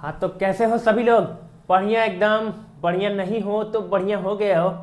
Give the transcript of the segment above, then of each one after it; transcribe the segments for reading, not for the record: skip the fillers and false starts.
हाँ, तो कैसे हो सभी लोग? बढ़िया, एकदम बढ़िया। नहीं हो तो बढ़िया हो गए हो।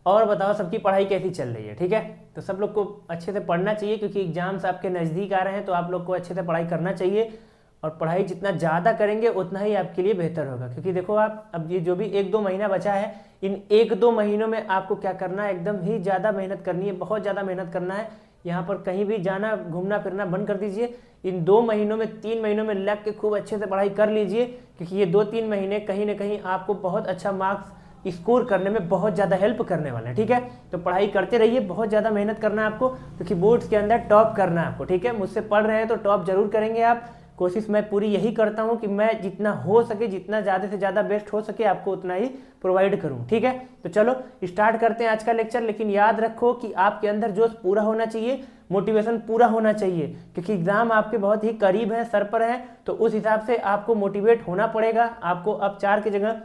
और बताओ, सबकी पढ़ाई कैसी चल रही है? ठीक है, तो सब लोग को अच्छे से पढ़ना चाहिए क्योंकि एग्जाम्स आपके नज़दीक आ रहे हैं, तो आप लोग को अच्छे से पढ़ाई करना चाहिए। और पढ़ाई जितना ज़्यादा करेंगे उतना ही आपके लिए बेहतर होगा, क्योंकि देखो आप अब ये जो भी 1-2 महीना बचा है, इन 1-2 महीनों में आपको क्या करना है, एकदम ही ज़्यादा मेहनत करनी है, बहुत ज़्यादा मेहनत करना है। यहाँ पर कहीं भी जाना घूमना फिरना बंद कर दीजिए। इन 2 महीनों में 3 महीनों में लग के खूब अच्छे से पढ़ाई कर लीजिए, क्योंकि ये 2-3 महीने कहीं ना कहीं आपको बहुत अच्छा मार्क्स स्कोर करने में बहुत ज़्यादा हेल्प करने वाले हैं। ठीक है, तो पढ़ाई करते रहिए, बहुत ज़्यादा मेहनत करना है आपको, क्योंकि बोर्ड्स के अंदर टॉप करना है आपको। ठीक है, मुझसे पढ़ रहे हैं तो टॉप जरूर करेंगे आप। कोशिश मैं पूरी यही करता हूँ कि मैं जितना हो सके, जितना ज़्यादा से ज़्यादा बेस्ट हो सके, आपको उतना ही प्रोवाइड करूँ। ठीक है, तो चलो स्टार्ट करते हैं आज का लेक्चर। लेकिन याद रखो कि आपके अंदर जोश पूरा होना चाहिए, मोटिवेशन पूरा होना चाहिए, क्योंकि एग्जाम आपके बहुत ही करीब है, सर पर है। तो उस हिसाब से आपको मोटिवेट होना पड़ेगा। आपको अब 4 की जगह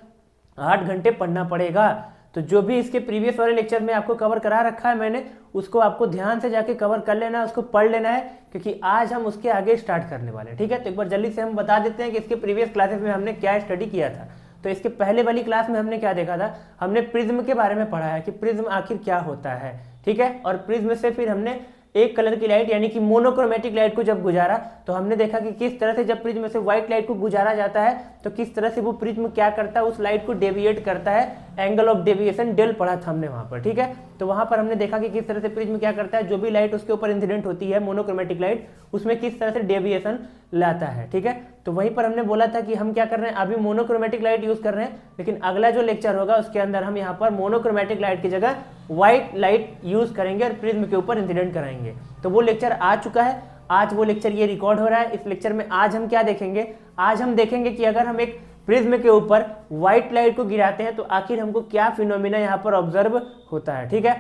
8 घंटे पढ़ना पड़ेगा। तो जो भी इसके प्रीवियस वाले लेक्चर में आपको कवर करा रखा है मैंने, उसको आपको ध्यान से जाके कवर कर लेना है, उसको पढ़ लेना है, क्योंकि आज हम उसके आगे स्टार्ट करने वाले हैं। ठीक है, तो एक बार जल्दी से हम बता देते हैं कि इसके प्रीवियस क्लासेस में हमने क्या स्टडी किया था। तो इसके पहले वाली क्लास में हमने क्या देखा था, हमने प्रिज्म के बारे में पढ़ा है कि प्रिज्म आखिर क्या होता है। ठीक है, और प्रिज्म से फिर हमने एक कलर की लाइट यानी कि मोनोक्रोमेटिक लाइट को जब गुजारा, तो हमने देखा कि किस तरह से जब प्रिज्म से व्हाइट लाइट को गुजारा जाता है तो किस तरह से वो प्रिज्म क्या करता है, उस लाइट को डेविएट करता है। एंगल ऑफ डेविएशन डेल पढ़ा था हमने वहां पर। ठीक है, तो वहां पर हमने देखा कि किस तरह से प्रिज्म क्या करता है, जो भी लाइट उसके ऊपर इंसिडेंट होती है, मोनोक्रोमेटिक लाइट, उसमें किस तरह से डेविएशन लाता है। ठीक है, तो वहीं पर हमने बोला था कि हम क्या कर रहे हैं, अभी मोनोक्रोमेटिक लाइट यूज कर रहे हैं, लेकिन अगला जो लेक्चर होगा उसके अंदर हम यहाँ पर मोनोक्रोमेटिक लाइट की जगह व्हाइट लाइट यूज करेंगे और प्रिज्म के ऊपर इंसिडेंट कराएंगे। तो वो लेक्चर आ चुका है, आज वो लेक्चर ये रिकॉर्ड हो रहा है। इस लेक्चर में आज हम क्या देखेंगे, आज हम देखेंगे कि अगर हम एक प्रिज्म के ऊपर व्हाइट लाइट को गिराते हैं तो आखिर हमको क्या फिनोमिना यहाँ पर ऑब्जर्व होता है। ठीक है,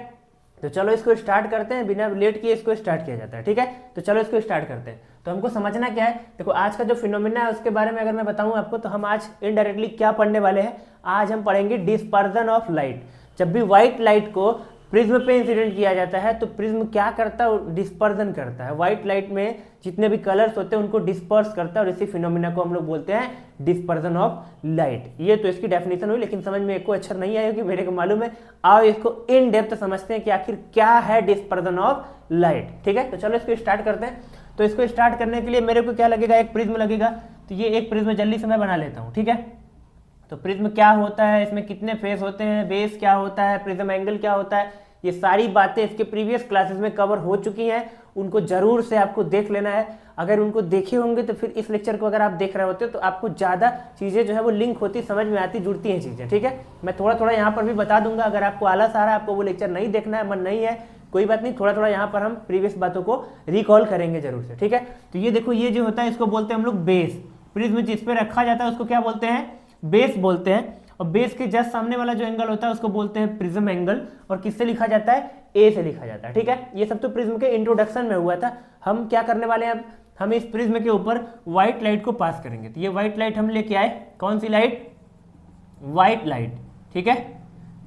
तो चलो इसको स्टार्ट करते हैं, बिना लेट किए इसको स्टार्ट किया जाता है। ठीक है, तो चलो इसको स्टार्ट करते हैं। तो हमको समझना क्या है, देखो आज का जो फिनोमिना है उसके बारे में अगर मैं बताऊं आपको, तो हम आज इनडायरेक्टली क्या पढ़ने वाले हैं, आज हम पढ़ेंगे डिस्पर्जन ऑफ लाइट। जब भी व्हाइट लाइट को प्रिज्म पे इंसिडेंट किया जाता है तो प्रिज्म क्या करता है, डिस्पर्जन करता है। व्हाइट लाइट में जितने भी कलर्स होते हैं उनको डिस्पर्स करता है, और इसी फिनोमिना को हम लोग बोलते हैं डिस्पर्जन ऑफ लाइट। ये तो इसकी डेफिनेशन हुई, लेकिन समझ में एक को अक्षर नहीं आएगी, मेरे को मालूम है। आओ इसको इन डेप्थ समझते हैं कि आखिर क्या है डिस्पर्जन ऑफ लाइट। ठीक है, तो चलो इसको स्टार्ट करते हैं। तो इसको स्टार्ट करने के लिए मेरे को क्या लगेगा, एक प्रिज्म लगेगा। तो ये एक प्रिज्म जल्दी से मैं बना लेता हूँ। ठीक है, तो प्रिज्म क्या होता है, इसमें कितने फेस होते हैं, बेस क्या होता है, प्रिज्म एंगल क्या होता है, ये सारी बातें इसके प्रीवियस क्लासेस में कवर हो चुकी हैं। उनको जरूर से आपको देख लेना है। अगर उनको देखे होंगे तो फिर इस लेक्चर को अगर आप देख रहे होते हो तो आपको ज़्यादा चीज़ें जो है वो लिंक होती, समझ में आती, जुड़ती हैं चीज़ें। ठीक है, मैं थोड़ा थोड़ा यहाँ पर भी बता दूंगा। अगर आपको आलस आ रहा है, आपको वो लेक्चर नहीं देखना है, मन नहीं है, कोई बात नहीं, थोड़ा थोड़ा यहाँ पर हम प्रीवियस बातों को रिकॉल करेंगे जरूर से। ठीक है, तो ये देखो, ये जो होता है इसको बोलते हैं हम लोग बेस। प्रिज्म जिस पे रखा जाता है उसको क्या बोलते हैं, बेस बोलते हैं। और बेस के जस्ट सामने वाला जो एंगल होता है उसको बोलते हैं प्रिज्म एंगल। और किससे लिखा जाता है, ए से लिखा जाता है। ठीक है, ये सब तो प्रिज्म के इंट्रोडक्शन में हुआ था। हम क्या करने वाले हैं, अब हम इस प्रिज्म के ऊपर व्हाइट लाइट को पास करेंगे। तो ये व्हाइट लाइट हम लेके आए, कौन सी लाइट, व्हाइट लाइट। ठीक है,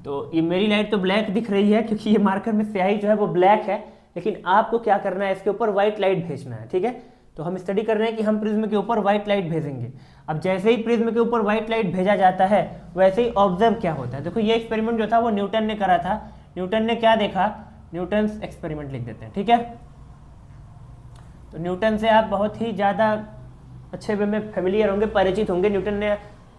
तो ये मेरी लाइट तो ब्लैक दिख रही है क्योंकि ये मार्कर में स्याही जो है वो ब्लैक है, लेकिन आपको क्या करना है, इसके ऊपर व्हाइट लाइट भेजना है। ठीक है, तो हम स्टडी कर रहे हैं कि हम प्रिज्म के ऊपर व्हाइट लाइट भेजेंगे। अब जैसे ही प्रिज्म के ऊपर व्हाइट लाइट भेजा जाता है वैसे ही ऑब्जर्व क्या होता है। देखो ये एक्सपेरिमेंट जो था वो न्यूटन ने करा था। न्यूटन ने क्या देखा, न्यूटन्स एक्सपेरिमेंट लिख देते हैं। ठीक है, तो न्यूटन से आप बहुत ही ज़्यादा अच्छे वे में फेमिलियर होंगे, परिचित होंगे। न्यूटन ने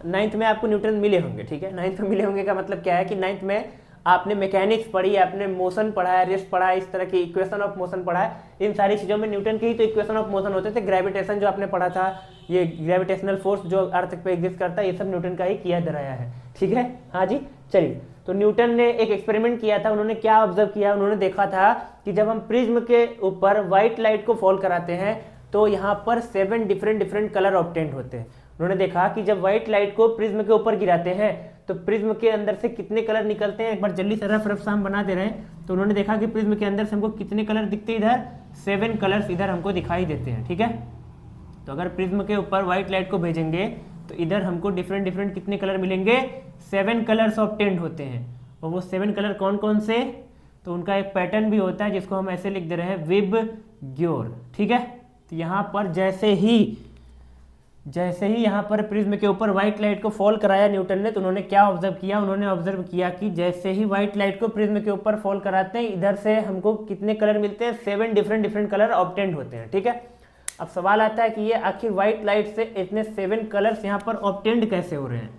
9th में आपको न्यूटन मिले होंगे। ठीक है, 9th में मिले होंगे का मतलब क्या है कि 9th में आपने मैकेनिक्स पढ़ी, आपने मोशन पढ़ा है, रेस्ट पढ़ा है, इस तरह की इक्वेशन ऑफ मोशन पढ़ा है। इन सारी चीज़ों में न्यूटन के ही तो इक्वेशन ऑफ मोशन होते थे। ग्रेविटेशन जो आपने पढ़ा था, ये ग्रेविटेशनल फोर्स जो अर्थ पे एग्जिस्ट करता है, ये सब न्यूटन का ही किया धराया है। ठीक है, हाँ जी, चलिए। तो न्यूटन ने एक एक्सपेरिमेंट किया था। उन्होंने क्या ऑब्जर्व किया, उन्होंने देखा था कि जब हम प्रिज्म के ऊपर व्हाइट लाइट को फॉल कराते हैं तो यहाँ पर 7 डिफरेंट कलर ऑब्टेंड होते हैं। उन्होंने देखा कि जब व्हाइट लाइट को प्रिज्म के ऊपर गिराते हैं तो प्रिज्म के अंदर से कितने कलर निकलते हैं। एक बार जल्दी से रफ हम बना दे रहे हैं। तो उन्होंने देखा कि प्रिज्म के अंदर से हमको कितने कलर दिखते हैं, इधर 7 कलर्स इधर हमको दिखाई देते हैं। ठीक है, तो अगर प्रिज्म के ऊपर व्हाइट लाइट को भेजेंगे तो इधर हमको डिफरेंट कितने कलर मिलेंगे, 7 कलर्स ऑब्टेंड होते हैं। और वो 7 कलर कौन कौन से, तो उनका एक पैटर्न भी होता है जिसको हम ऐसे लिख दे रहे हैं, विब ग्योर। ठीक है, तो यहाँ पर जैसे ही जैसे ही यहाँ पर प्रिज्म के ऊपर व्हाइट लाइट को फॉल कराया न्यूटन ने, तो उन्होंने क्या ऑब्जर्व किया, उन्होंने ऑब्जर्व किया कि जैसे ही व्हाइट लाइट को प्रिज्म के ऊपर फॉल कराते हैं, इधर से हमको कितने कलर मिलते हैं, 7 डिफरेंट कलर ऑब्टेंड होते हैं। ठीक है, अब सवाल आता है कि ये आखिर व्हाइट लाइट से इतने 7 कलर्स यहाँ पर ऑब्टेंड कैसे हो रहे हैं।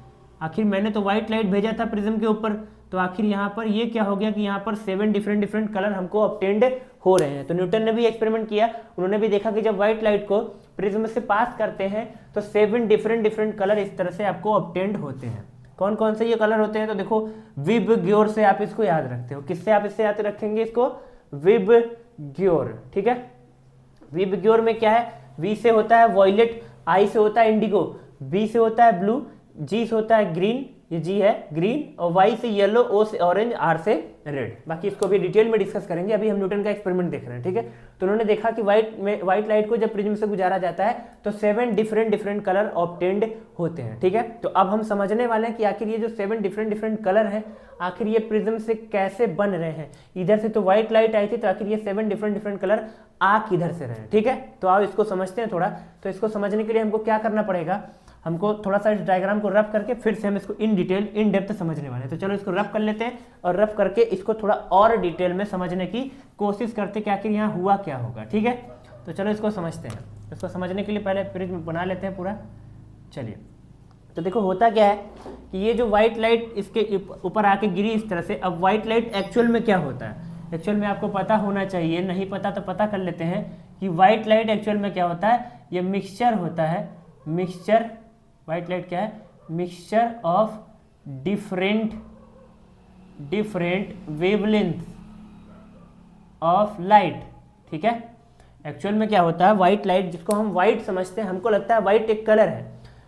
आखिर मैंने तो व्हाइट लाइट भेजा था प्रिज्म के ऊपर, तो आखिर यहाँ पर ये क्या हो गया कि यहाँ पर 7 डिफरेंट कलर हमको ऑब्टेंड हो रहे हैं। तो न्यूटन ने भी एक्सपेरिमेंट किया, उन्होंने भी देखा कि जब व्हाइट लाइट को प्रिज्म से पास करते हैं तो 7 डिफरेंट कलर इस तरह से आपको ऑब्टेंड होते हैं। कौन कौन से ये कलर होते हैं, तो देखो विबग्योर से आप इसको याद रखते हो। किससे आप इससे याद रखेंगे इसको, विबग्योर। ठीक है, विबग्योर में क्या है, वी से होता है वॉयलेट, आई से होता है इंडिगो, बी से होता है ब्लू, जी से होता है ग्रीन, ये जी है ग्रीन, और वाई से येलो, ओ से ऑरेंज, आर से रेड। बाकी इसको भी डिटेल में डिस्कस करेंगे, अभी हम न्यूटन का एक्सपेरिमेंट देख रहे हैं। ठीक है, तो उन्होंने देखा कि व्हाइट लाइट को जब प्रिज्म से गुजारा जाता है तो 7 डिफरेंट कलर ऑब्टेंड होते हैं। ठीक है, तो अब हम समझने वाले हैं कि आखिर ये जो 7 डिफरेंट कलर हैं, आखिर ये प्रिज्म से कैसे बन रहे हैं। इधर से तो व्हाइट लाइट आई थी, तो आखिर ये 7 डिफरेंट कलर आ किधर से रहे हैं। ठीक है, तो आओ इसको समझते हैं थोड़ा। तो इसको समझने के लिए हमको क्या करना पड़ेगा, हमको थोड़ा सा इस डायग्राम को रफ करके फिर से हम इसको इन डिटेल इन डेप्थ समझने वाले हैं। तो चलो इसको रफ कर लेते हैं और रफ करके इसको थोड़ा और डिटेल में समझने की कोशिश करते हैं कि आखिर यहाँ हुआ क्या होगा। ठीक है, तो चलो इसको समझते हैं। इसको समझने के लिए पहले प्रिज्म बना लेते हैं पूरा। चलिए, तो देखो होता क्या है कि ये जो व्हाइट लाइट इसके ऊपर आके गिरी इस तरह से, अब व्हाइट लाइट एक्चुअल में क्या होता है, एक्चुअल में आपको पता होना चाहिए, नहीं पता तो पता कर लेते हैं कि व्हाइट लाइट एक्चुअल में क्या होता है। ये मिक्सचर होता है, मिक्सचर, व्हाइट लाइट क्या है, mixture of different wavelength of light. ठीक है, एक्चुअल में क्या होता है, व्हाइट लाइट जिसको हम व्हाइट समझते हैं, हमको लगता है व्हाइट एक कलर है,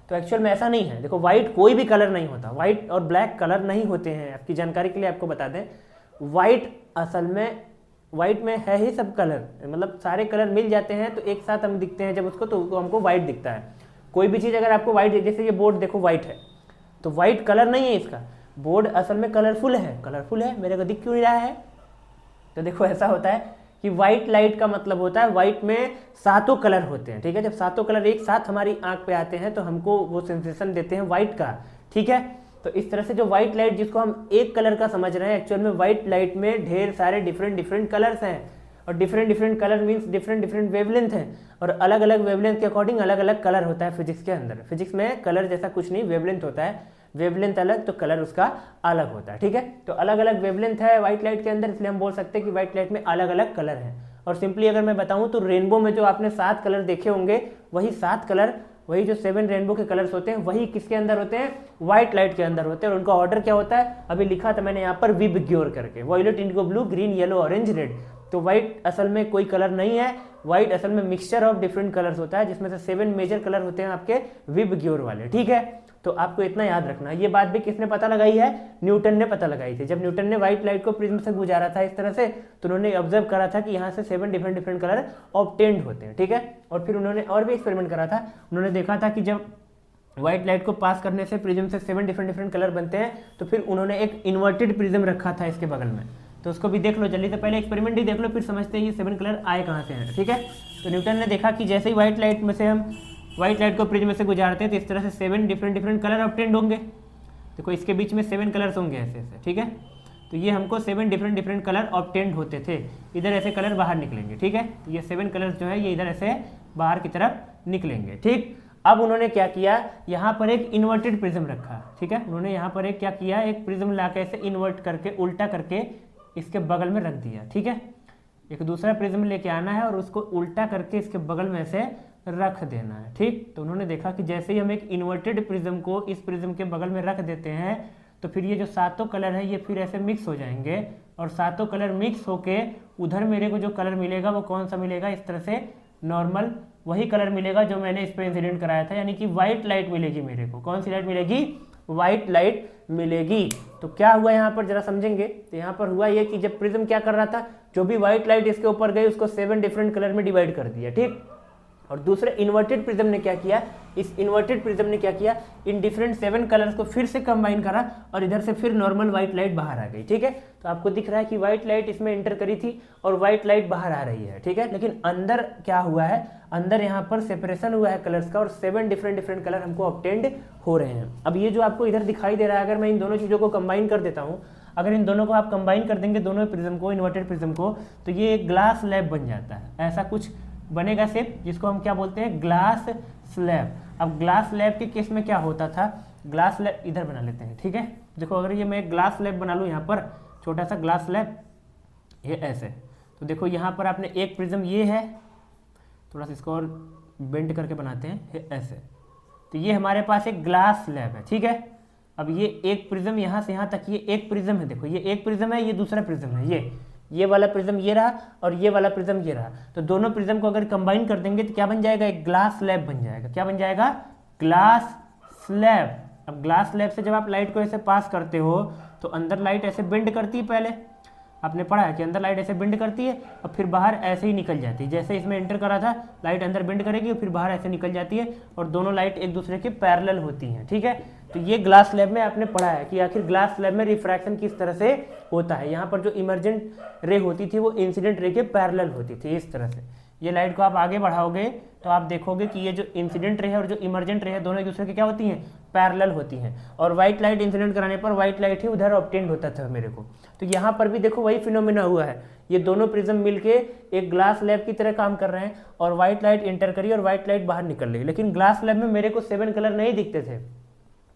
तो एक्चुअल में ऐसा नहीं है। देखो व्हाइट कोई भी कलर नहीं होता, व्हाइट और ब्लैक कलर नहीं होते हैं। आपकी जानकारी के लिए आपको बता दें, व्हाइट असल में व्हाइट में है ही सब कलर, मतलब सारे कलर मिल जाते हैं तो एक साथ हम दिखते हैं जब उसको, तो हमको व्हाइट दिखता है। कोई भी चीज़ अगर आपको व्हाइट, जैसे ये बोर्ड देखो व्हाइट है, तो व्हाइट कलर नहीं है इसका, बोर्ड असल में कलरफुल है, कलरफुल है, मेरे को दिख क्यों नहीं रहा है। तो देखो ऐसा होता है कि व्हाइट लाइट का मतलब होता है व्हाइट में 7 कलर होते हैं। ठीक है, जब 7 कलर एक साथ हमारी आंख पे आते हैं तो हमको वो सेंसेशन देते हैं व्हाइट का। ठीक है, तो इस तरह से जो व्हाइट लाइट जिसको हम एक कलर का समझ रहे हैं, एक्चुअल में व्हाइट लाइट में ढेर सारे डिफरेंट कलर्स हैं, और different colour means different wavelength है, और अलग अलग वेवलेंथ के अकॉर्डिंग अलग अलग कलर होता है फिजिक्स के अंदर। फिजिक्स में कलर जैसा कुछ नहीं, वेवलेंथ होता है, वेवलेंथ अलग तो कलर उसका अलग होता है। ठीक है, तो अलग अलग वेवलेंथ है व्हाइट लाइट के अंदर, इसलिए हम बोल सकते हैं कि व्हाइट लाइट में अलग अलग कलर हैं। और सिंपली अगर मैं बताऊं तो रेनबो में जो आपने 7 कलर देखे होंगे, वही 7 कलर, वही जो 7 रेनबो के कलर्स होते हैं, वही किसके अंदर होते हैं, व्हाइट लाइट के अंदर होते हैं। और उनका ऑर्डर क्या होता है, अभी लिखा था मैंने यहाँ पर विबग्योर करके, violet, indigo, blue, green, yellow, orange, red. तो व्हाइट असल में कोई कलर नहीं है, व्हाइट असल में मिक्सचर ऑफ डिफरेंट कलर्स होता है, जिसमें से 7 मेजर कलर होते हैं आपके विबग्योर वाले। ठीक है, तो आपको इतना याद रखना। ये बात भी किसने पता लगाई है, न्यूटन ने पता लगाई थी। जब न्यूटन ने व्हाइट लाइट को प्रिज्म से गुजारा था इस तरह से, तो उन्होंने ऑब्जर्व करा था कि यहाँ से 7 डिफरेंट कलर ऑब्टेंड होते हैं। ठीक है, और फिर उन्होंने और भी एक्सपेरिमेंट करा था, उन्होंने देखा था कि जब व्हाइट लाइट को पास करने से प्रिज्म से 7 डिफरेंट कलर बनते हैं, तो फिर उन्होंने एक इन्वर्टेड प्रिज्म रखा था इसके बगल में। तो उसको भी देख लो जल्दी से, पहले एक्सपेरिमेंट ही देख लो, फिर समझते हैं ये 7 कलर आए कहाँ से हैं। ठीक है, तो न्यूटन ने देखा कि जैसे ही व्हाइट लाइट में से हम व्हाइट लाइट को प्रिज्म से गुजारते हैं तो इस तरह से 7 डिफरेंट कलर ऑब्टेंड होंगे। देखो इसके बीच में 7 कलर्स होंगे ऐसे ऐसे। ठीक है, तो ये हमको 7 डिफरेंट कलर ऑब्टेंड होते थे, इधर ऐसे कलर बाहर निकलेंगे। ठीक है, तो ये 7 कलर्स जो है ये इधर ऐसे बाहर की तरफ निकलेंगे। ठीक, अब उन्होंने क्या किया, यहाँ पर एक इन्वर्टेड प्रिज्म रखा। ठीक है, उन्होंने यहाँ पर एक क्या किया, एक प्रिज्म ला के ऐसे इन्वर्ट करके उल्टा करके इसके बगल में रख दिया। ठीक है, एक दूसरा प्रिज्म लेके आना है और उसको उल्टा करके इसके बगल में से रख देना है। ठीक, तो उन्होंने देखा कि जैसे ही हम एक इन्वर्टेड प्रिज्म को इस प्रिज्म के बगल में रख देते हैं, तो फिर ये जो 7 कलर है ये फिर ऐसे मिक्स हो जाएंगे, और 7 कलर मिक्स होके उधर मेरे को जो कलर मिलेगा वो कौन सा मिलेगा, इस तरह से नॉर्मल वही कलर मिलेगा जो मैंने इस पर इंसिडेंट कराया था, यानी कि व्हाइट लाइट मिलेगी मेरे को। कौन सी लाइट मिलेगी, व्हाइट लाइट मिलेगी। तो क्या हुआ यहाँ पर जरा समझेंगे, तो यहाँ पर हुआ ये कि जब प्रिज्म क्या कर रहा था, जो भी व्हाइट लाइट इसके ऊपर गई उसको 7 डिफरेंट कलर में डिवाइड कर दिया। ठीक, और दूसरे इन्वर्टेड प्रिज्म ने क्या किया, इस इन्वर्टेड प्रिज्म ने क्या किया, इन डिफरेंट 7 कलर्स को फिर से कंबाइन करा और इधर से फिर नॉर्मल व्हाइट लाइट बाहर आ गई। ठीक है, तो आपको दिख रहा है कि व्हाइट लाइट इसमें एंटर करी थी और व्हाइट लाइट बाहर आ रही है। ठीक है, लेकिन अंदर क्या हुआ है, अंदर यहाँ पर सेपरेशन हुआ है कलर्स का और 7 डिफरेंट कलर हमको ऑब्टेन्ड हो रहे हैं। अब ये जो आपको इधर दिखाई दे रहा है, अगर मैं इन दोनों चीज़ों को कंबाइन कर देता हूँ, अगर इन दोनों को आप कंबाइन कर देंगे, दोनों प्रिज्म को, इन्वर्टेड प्रिज्म को, तो ये एक ग्लास स्लैब बन जाता है। ऐसा कुछ बनेगा शेप, जिसको हम क्या बोलते हैं, ग्लास स्लैब। अब ग्लास स्लैब के केस में क्या होता था, ग्लास स्लैब इधर बना लेते हैं। ठीक है, देखो अगर ये मैं ग्लास स्लैब बना लूँ, यहाँ पर छोटा सा ग्लास स्लैब, ये ऐसे, तो देखो यहाँ पर आपने एक प्रिज्म ये है, थोड़ा सा इसको और बेंड करके बनाते हैं, ये ऐसे, तो ये हमारे पास एक ग्लास स्लैब है। ठीक है, अब ये एक प्रिज्म यहाँ से यहाँ तक, ये एक प्रिज्म है, देखो ये एक प्रिज्म है, ये दूसरा प्रिज्म है, ये वाला प्रिज्म ये रहा और ये वाला प्रिज्म ये रहा, तो दोनों प्रिज्म को अगर कंबाइन कर देंगे तो क्या बन जाएगा, एक ग्लास स्लैब बन जाएगा। क्या बन जाएगा, ग्लास स्लैब। अब ग्लास स्लैब से जब आप लाइट को ऐसे पास करते हो तो अंदर लाइट ऐसे बेंड करती है, पहले आपने पढ़ा है कि अंदर लाइट ऐसे बेंड करती है और फिर बाहर ऐसे ही निकल जाती है। जैसे इसमें एंटर करा था, लाइट अंदर बेंड करेगी और फिर बाहर ऐसे निकल जाती है और दोनों लाइट एक दूसरे के पैरेलल होती हैं। ठीक है, तो ये ग्लास स्लैब में आपने पढ़ा है कि आखिर ग्लास स्लैब में रिफ्रैक्शन किस तरह से होता है। यहाँ पर जो इमर्जेंट रे होती थी वो इंसिडेंट रे के पैरेलल होती थी, इस तरह से। ये लाइट को आप आगे बढ़ाओगे तो आप देखोगे कि ये जो इंसिडेंट रे है और जो इमर्जेंट रे है, दोनों एक दूसरे के क्या होती हैं, पैरेलल होती हैं। और व्हाइट लाइट इंसिडेंट कराने पर व्हाइट लाइट ही उधर ऑब्टेन्ड होता था मेरे को। तो यहाँ पर भी देखो वही फिनोमिना हुआ है, ये दोनों प्रिज्म मिलके एक ग्लास स्लैब की तरह काम कर रहे हैं और व्हाइट लाइट एंटर करी और व्हाइट लाइट बाहर निकल रही है। लेकिन ग्लास स्लैब में मेरे को 7 कलर नहीं दिखते थे।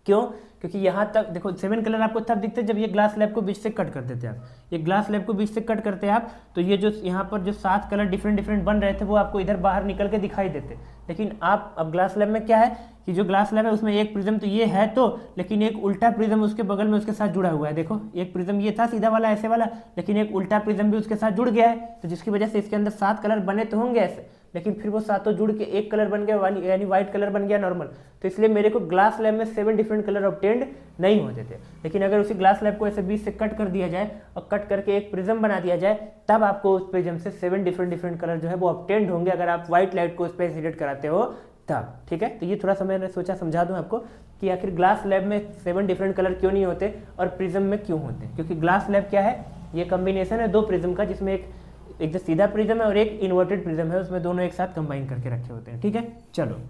क्यों? क्योंकि यहाँ तक देखो 7 कलर आपको तब दिखते जब ये ग्लास स्लैब को बीच से कट कर देते आप। ये ग्लास स्लैब को बीच से कट करते आप तो ये जो यहाँ पर जो 7 कलर डिफरेंट बन रहे थे वो आपको इधर बाहर निकल के दिखाई देते। लेकिन आप अब ग्लास स्लैब में क्या है कि जो ग्लास स्लैब है उसमें एक प्रिज्म तो ये है तो, लेकिन एक उल्टा प्रिज्म उसके बगल में उसके साथ जुड़ा हुआ है। देखो एक प्रिज्म ये था सीधा वाला ऐसे वाला, लेकिन एक उल्टा प्रिज्म भी उसके साथ जुड़ गया है, तो जिसकी वजह से इसके अंदर 7 कलर बने तो होंगे ऐसे, लेकिन फिर वो सातों जुड़ के एक कलर बन गया, यानी व्हाइट कलर बन गया नॉर्मल। तो इसलिए मेरे को ग्लास स्लैब में 7 डिफरेंट कलर ऑब्टेन्ड नहीं होते थे। लेकिन अगर उसी ग्लास स्लैब को ऐसे बीच से कट कर दिया जाए और कट करके एक प्रिज्म बना दिया जाए, तब आपको उस प्रिज्म से 7 डिफरेंट कलर जो है वो ऑब्टेन्ड होंगे, अगर आप व्हाइट लाइट को उस पर इंसिडेंट कराते हो तब। ठीक है, तो ये थोड़ा सा मैंने सोचा समझा दूं आपको कि आखिर ग्लास स्लैब में 7 डिफरेंट कलर क्यों नहीं होते और प्रिज्म में क्यों होते हैं। क्योंकि ग्लास स्लैब क्या है, ये कॉम्बिनेशन है 2 प्रिज्म का, जिसमें एक जो सीधा प्रिज्म है और एक इन्वर्टेड प्रिज्म है, उसमें दोनों एक साथ कंबाइन करके रखे होते हैं। ठीक है, चलो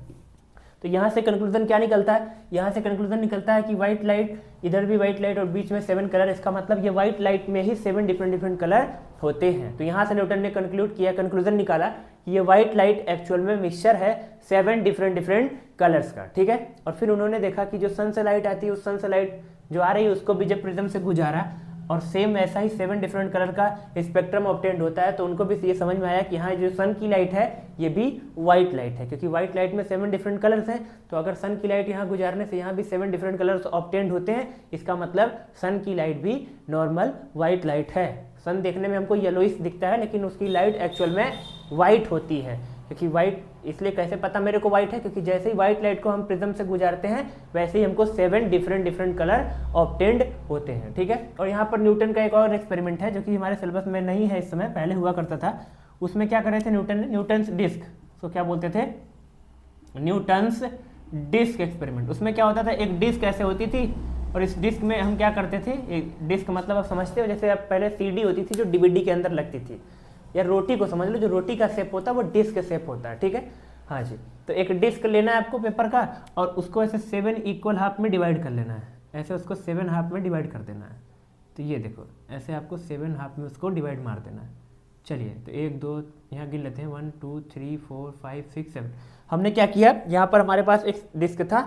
तो यहाँ से कंक्लूजन क्या निकलता है, यहाँ से कंक्लूजन निकलता है कि व्हाइट लाइट, इधर भी व्हाइट लाइट और बीच में 7 कलर, इसका मतलब ये व्हाइट लाइट में ही 7 डिफरेंट कलर होते हैं। तो यहाँ से न्यूटन ने कंक्लूड किया, कंक्लूजन निकाला कि ये व्हाइट लाइट एक्चुअल में मिक्सचर है 7 डिफरेंट कलर्स का। ठीक है, और फिर उन्होंने देखा कि जो सन से लाइट आती है, उस सन से लाइट जो आ रही है उसको भी जब प्रिज्म से गुजारा और सेम ऐसा ही 7 डिफरेंट कलर का स्पेक्ट्रम ऑब्टेन्ड होता है, तो उनको भी ये समझ में आया कि हाँ जो सन की लाइट है ये भी व्हाइट लाइट है, क्योंकि व्हाइट लाइट में 7 डिफरेंट कलर्स हैं। तो अगर सन की लाइट यहाँ गुजारने से यहाँ भी 7 डिफरेंट कलर्स ऑब्टेन्ड होते हैं, इसका मतलब सन की लाइट भी नॉर्मल व्हाइट लाइट है। सन देखने में हमको येलोइश दिखता है, लेकिन उसकी लाइट एक्चुअल में व्हाइट होती है। क्योंकि व्हाइट, इसलिए कैसे पता मेरे को व्हाइट है, क्योंकि जैसे ही व्हाइट लाइट को हम प्रिज्म से गुजारते हैं वैसे ही हमको 7 डिफरेंट कलर ऑब्टेन्ड होते हैं। ठीक है, और यहाँ पर न्यूटन का एक और एक्सपेरिमेंट है जो कि हमारे सिलेबस में नहीं है इस समय, पहले हुआ करता था। उसमें क्या कर रहे थे न्यूटन ने, न्यूटन्स डिस्क, तो क्या बोलते थे, न्यूटन्स डिस्क एक्सपेरिमेंट। उसमें क्या होता था, एक डिस्क ऐसे होती थी और इस डिस्क में हम क्या करते थे, एक डिस्क मतलब आप समझते हो, जैसे आप पहले सीडी होती थी जो डीवीडी के अंदर लगती थी, या रोटी को समझ लो, जो रोटी का शेप होता है वो डिस्क शेप होता है। ठीक है, हाँ जी, तो एक डिस्क लेना है आपको पेपर का और उसको ऐसे 7 इक्वल हाफ में डिवाइड कर लेना है, ऐसे उसको 7 हाफ में डिवाइड कर देना है। तो ये देखो ऐसे आपको 7 हाफ में उसको डिवाइड मार देना है। चलिए तो 1 2 यहाँ गिन लेते हैं, 1 2 3 4 5 6 7। हमने क्या किया, यहाँ पर हमारे पास एक डिस्क था,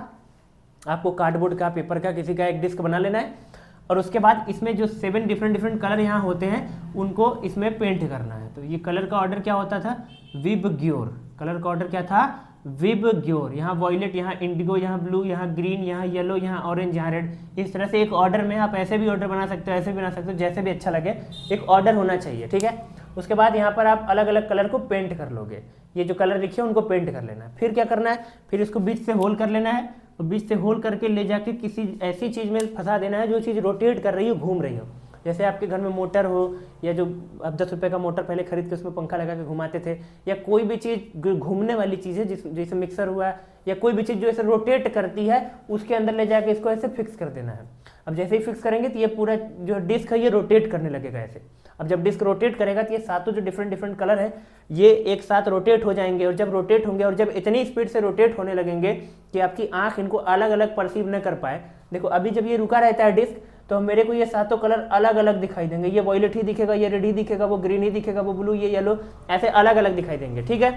आपको कार्डबोर्ड का, पेपर का, किसी का एक डिस्क बना लेना है और उसके बाद इसमें जो 7 डिफरेंट कलर यहाँ होते हैं उनको इसमें पेंट करना है। तो ये कलर का ऑर्डर क्या होता था, विबग्योर। कलर का ऑर्डर क्या था, विबग्योर। यहाँ वॉयलेट, यहाँ इंडिगो, यहाँ ब्लू, यहाँ ग्रीन, यहाँ येलो, यहाँ ऑरेंज, यहाँ रेड। इस तरह से एक ऑर्डर में आप ऐसे भी ऑर्डर बना सकते हो, ऐसे भी बना सकते हो, जैसे भी अच्छा लगे, एक ऑर्डर होना चाहिए। ठीक है, उसके बाद यहाँ पर आप अलग अलग कलर को पेंट कर लोगे, ये जो कलर लिखे उनको पेंट कर लेना है। फिर क्या करना है, फिर इसको बीच से होल कर लेना है और बीच से होल करके ले जाके किसी ऐसी चीज़ में फंसा देना है जो चीज़ रोटेट कर रही हो, घूम रही हो। जैसे आपके घर में मोटर हो, या जो आप 10 रुपये का मोटर पहले खरीद के उसमें पंखा लगा के घुमाते थे, या कोई भी चीज़ घूमने वाली चीज़ है जैसे मिक्सर हुआ, या कोई भी चीज़ जो ऐसे रोटेट करती है, उसके अंदर ले जाके इसको ऐसे फिक्स कर देना है। अब जैसे ही फिक्स करेंगे तो ये पूरा जो डिस्क है ये रोटेट करने लगेगा ऐसे। अब जब डिस्क रोटेट करेगा तो ये सातों जो डिफरेंट डिफरेंट कलर है ये एक साथ रोटेट हो जाएंगे, और जब रोटेट होंगे और जब इतनी स्पीड से रोटेट होने लगेंगे कि आपकी आंख इनको अलग अलग परसीव न कर पाए। देखो अभी जब ये रुका रहता है डिस्क, तो मेरे को ये सातों कलर अलग अलग दिखाई देंगे, ये वॉयलेट ही दिखेगा, ये रेड ही दिखेगा, वो ग्रीन ही दिखेगा, वो ब्लू, ये येलो, ऐसे अलग अलग दिखाई देंगे। ठीक है,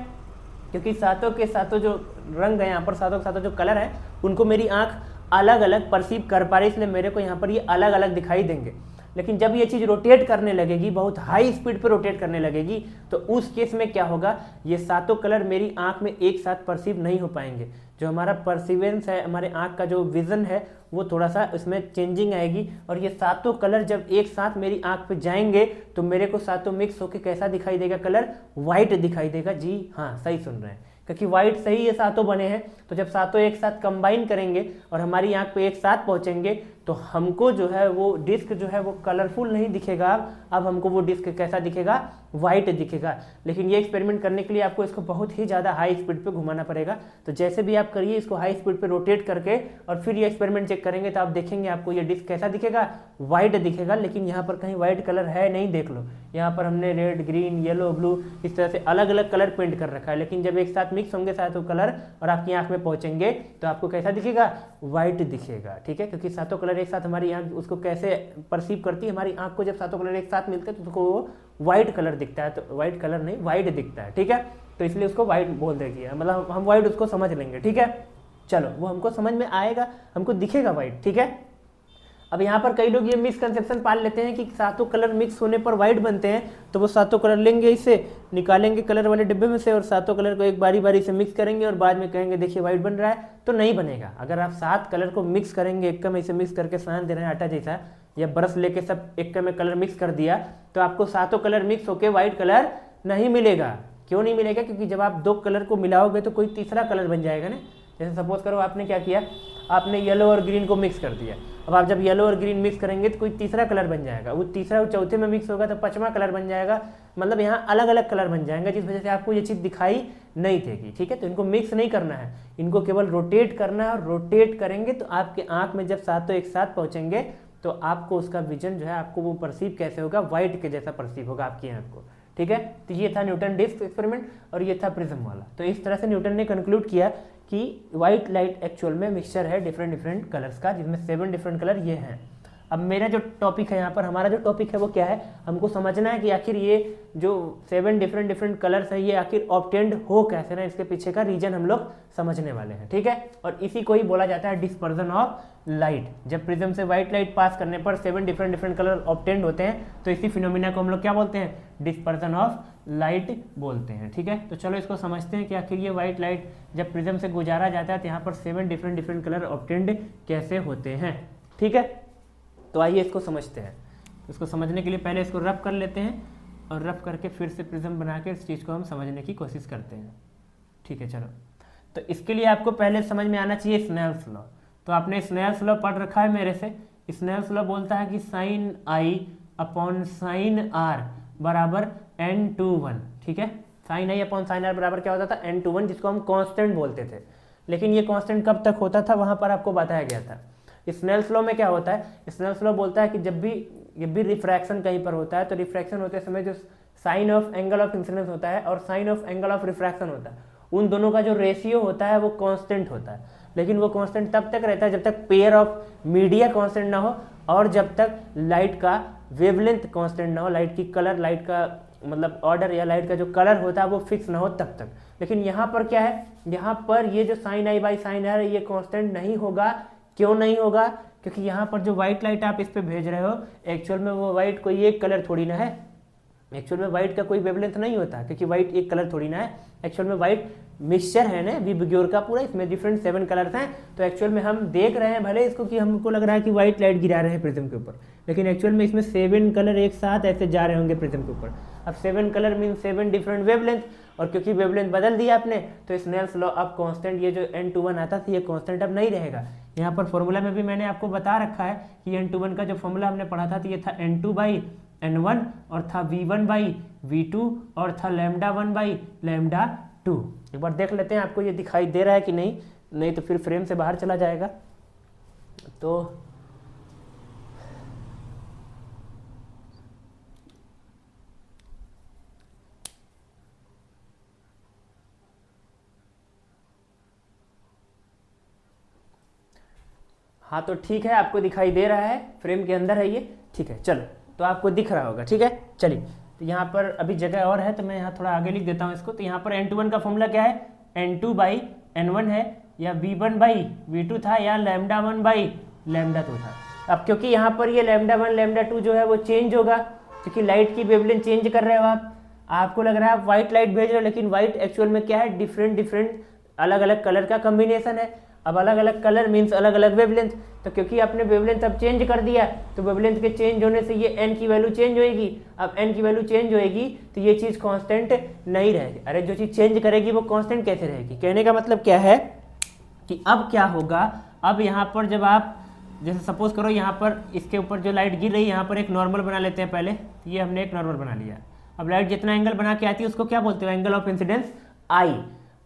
क्योंकि सातों के सातों जो रंग है यहाँ पर, सातों के सातों जो कलर है उनको मेरी आंख अलग अलग परसीव कर पा रही, इसलिए मेरे को यहाँ पर ये अलग अलग दिखाई देंगे। लेकिन जब ये चीज़ रोटेट करने लगेगी, बहुत हाई स्पीड पे रोटेट करने लगेगी, तो उस केस में क्या होगा, ये सातों कलर मेरी आंख में एक साथ परसीव नहीं हो पाएंगे। जो हमारा परसीवेंस है, हमारे आंख का जो विजन है, वो थोड़ा सा इसमें चेंजिंग आएगी, और ये सातों कलर जब एक साथ मेरी आंख पे जाएंगे तो मेरे को सातों मिक्स होकर कैसा दिखाई देगा, कलर वाइट दिखाई देगा। जी हाँ, सही सुन रहे हैं, क्योंकि वाइट से ही ये सातों बने हैं। तो जब सातों एक साथ कंबाइन करेंगे और हमारी आंख पे एक साथ पहुंचेंगे तो हमको जो है वो डिस्क जो है वो कलरफुल नहीं दिखेगा। अब हमको वो डिस्क कैसा दिखेगा, वाइट दिखेगा। लेकिन ये एक्सपेरिमेंट करने के लिए आपको इसको बहुत ही ज़्यादा हाई स्पीड पे घुमाना पड़ेगा। तो जैसे भी आप करिए इसको हाई स्पीड पे रोटेट करके और फिर ये एक्सपेरिमेंट चेक करेंगे तो आप देखेंगे आपको ये डिस्क कैसा दिखेगा, वाइट दिखेगा। लेकिन यहाँ पर कहीं वाइट कलर है नहीं, देख लो यहाँ पर हमने रेड, ग्रीन, येलो, ब्लू इस तरह से अलग अलग कलर पेंट कर रखा है। लेकिन जब एक साथ मिक्स होंगे सातों कलर और आपकी आंख में पहुंचेंगे तो आपको कैसा दिखेगा, वाइट दिखेगा। ठीक है, क्योंकि सातों कलर एक साथ हमारी आंख उसको कैसे परसीव करती है, हमारी आंख को जब सातों कलर एक साथ मिलते हैं तो उसको वो व्हाइट कलर दिखता है। तो व्हाइट कलर नहीं, वाइट दिखता है। ठीक है, तो इसलिए उसको व्हाइट बोल देगी, मतलब हम व्हाइट उसको समझ लेंगे। ठीक है, चलो वो हमको समझ में आएगा, हमको दिखेगा व्हाइट। ठीक है, अब यहाँ पर कई लोग ये मिसकंसेप्शन पाल लेते हैं कि सातों कलर मिक्स होने पर व्हाइट बनते हैं, तो वो सातों कलर लेंगे, इसे निकालेंगे कलर वाले डिब्बे में से और सातों कलर को एक बारी बारी से मिक्स करेंगे और बाद में कहेंगे देखिए व्हाइट बन रहा है। तो नहीं बनेगा। अगर आप 7 कलर को मिक्स करेंगे, एक में इसे मिक्स करके सान दे रहे हैं आटा जैसा, या ब्रश लेके सब एक में कलर मिक्स कर दिया, तो आपको सातों कलर मिक्स होके व्हाइट कलर नहीं मिलेगा। क्यों नहीं मिलेगा, क्योंकि जब आप 2 कलर को मिलाओगे तो कोई तीसरा कलर बन जाएगा ना। जैसे सपोज करो आपने क्या किया, आपने येलो और ग्रीन को मिक्स कर दिया। अब आप जब येलो और ग्रीन मिक्स करेंगे तो कोई तीसरा कलर बन जाएगा, वो तीसरा चौथे में मिक्स होगा तो 5वां कलर बन जाएगा। मतलब यहाँ अलग अलग कलर बन जाएंगे, जिस वजह से आपको ये चीज़ दिखाई नहीं देगी। ठीक है, तो इनको मिक्स नहीं करना है, इनको केवल रोटेट करना है। और रोटेट करेंगे तो आपके आँख में जब सातों एक साथ पहुँचेंगे तो आपको उसका विजन जो है, आपको वो परसीव कैसे होगा, व्हाइट के जैसा परसीव होगा आपकी आँख को। ठीक है, तो ये था न्यूटन डिस्क एक्सपेरिमेंट और ये था प्रिज्म वाला। तो इस तरह से न्यूटन ने कंक्लूड किया कि व्हाइट लाइट एक्चुअल में मिक्सचर है डिफरेंट डिफरेंट कलर्स का, जिसमें 7 डिफरेंट कलर ये हैं। अब मेरा जो टॉपिक है यहाँ पर, हमारा जो टॉपिक है वो क्या है, हमको समझना है कि आखिर ये जो 7 डिफरेंट कलर्स है ये आखिर ऑब्टेन्ड हो कैसे ना, इसके पीछे का रीजन हम लोग समझने वाले हैं। ठीक है, और इसी को ही बोला जाता है डिस्पर्जन ऑफ लाइट। जब प्रिज्म से व्हाइट लाइट पास करने पर 7 डिफरेंट कलर ऑब्टेन्ड होते हैं तो इसी फिनोमिना को हम लोग क्या बोलते हैं, डिस्पर्जन ऑफ लाइट बोलते हैं। ठीक है, तो चलो इसको समझते हैं कि आखिर ये व्हाइट लाइट जब प्रिज्म से गुजारा जाता है तो यहाँ पर 7 डिफरेंट कलर ऑब्टेन्ड कैसे होते हैं। ठीक है, तो आइए इसको समझते हैं। इसको समझने के लिए पहले इसको रब कर लेते हैं और रब करके फिर से प्रिज्म बना के इस चीज़ को हम समझने की कोशिश करते हैं। ठीक है, चलो तो इसके लिए आपको पहले समझ में आना चाहिए स्नेल्स लॉ। तो आपने स्नेल्स लॉ पढ़ रखा है मेरे से। स्नेल्स लॉ बोलता है कि sine i upon sine r बराबर n/1। ठीक है, sine i upon sine r बराबर क्या होता था, n/1, जिसको हम कांस्टेंट बोलते थे। लेकिन ये कांस्टेंट कब तक होता था, वहां पर आपको बताया गया था। स्नेल्स लॉ में क्या होता है, स्नेल्स लॉ बोलता है कि जब भी रिफ्रैक्शन कहीं पर होता है तो रिफ्रैक्शन होते समय जो sine of angle of incidence होता है और sine of angle of refraction होता है, उन दोनों का जो रेशियो होता है वो कांस्टेंट होता है। लेकिन वो कांस्टेंट तब तक रहता है जब तक पेयर ऑफ मीडिया कांस्टेंट ना हो और जब तक लाइट का वेवलेंथ कांस्टेंट ना हो, लाइट की कलर, लाइट का मतलब ऑर्डर या लाइट का जो कलर होता है वो फिक्स ना हो तब तक। लेकिन यहाँ पर क्या है, यहाँ पर ये जो sine i by sine r ये कांस्टेंट नहीं होगा। क्यों नहीं होगा, क्योंकि यहाँ पर जो व्हाइट लाइट आप इस पे भेज रहे हो, एक्चुअल में वो व्हाइट कोई एक कलर थोड़ी ना है। एक्चुअल में व्हाइट का कोई वेवलेंथ नहीं होता, क्योंकि व्हाइट एक कलर थोड़ी ना है। एक्चुअल में व्हाइट मिक्सचर है ना विबग्योर का पूरा, इसमें डिफरेंट 7 कलर्स हैं। तो एक्चुअल में हम देख रहे हैं भले इसको कि हमको लग रहा है कि व्हाइट लाइट गिरा रहे हैं प्रिज्म के ऊपर, लेकिन एक्चुअल में इसमें 7 कलर एक साथ ऐसे जा रहे होंगे प्रिज्म के ऊपर। अब 7 कलर मीन 7 डिफरेंट वेवलेंथ, और क्योंकि वेवलेंथ बदल दिया आपने तो स्नेल्स लॉ अब कांस्टेंट, ये जो n21 आता था ये कांस्टेंट अब नहीं रहेगा। यहाँ पर फॉर्मूला में भी मैंने आपको बता रखा है कि n21 का जो फॉर्मूला हमने पढ़ा था तो ये था n2/n1 और था v1/v2 और था λ1/λ2। एक बार देख लेते हैं आपको ये दिखाई दे रहा है कि नहीं, नहीं तो फिर फ्रेम से बाहर चला जाएगा। तो हाँ तो ठीक है, आपको दिखाई दे रहा है, फ्रेम के अंदर है ये, ठीक है। चलो तो आपको दिख रहा होगा, ठीक है। चलिए तो यहाँ पर अभी जगह और है तो मैं यहाँ थोड़ा आगे लिख देता हूँ इसको। तो यहाँ पर n21 का फॉर्मूला क्या है, n2/n1 है या v1/v2 था या λ1/λ2 था। अब क्योंकि यहाँ पर ये λ1 λ2 जो है वो चेंज होगा क्योंकि लाइट की वेवलेंथ चेंज कर रहे हो आप। आपको लग रहा है आप व्हाइट लाइट भेज रहे हो, लेकिन व्हाइट एक्चुअल में क्या है, डिफरेंट अलग अलग कलर का कम्बिनेशन है। अब अलग अलग कलर मीन्स अलग अलग वेवलेंथ, तो क्योंकि आपने वेवलेंथ अब चेंज कर दिया तो वेवलेंथ के चेंज होने से ये n की वैल्यू चेंज होएगी। अब n की वैल्यू चेंज होएगी तो ये चीज़ कांस्टेंट नहीं रहेगी। अरे जो चीज़ चेंज करेगी वो कांस्टेंट कैसे रहेगी? कहने का मतलब क्या है कि अब क्या होगा, अब यहाँ पर जब आप जैसे सपोज करो यहाँ पर इसके ऊपर जो लाइट गिर रही है, यहाँ पर एक नॉर्मल बना लेते हैं पहले। ये हमने एक नॉर्मल बना लिया। अब लाइट जितना एंगल बना के आती है उसको क्या बोलते हो, एंगल ऑफ इंसिडेंस आई।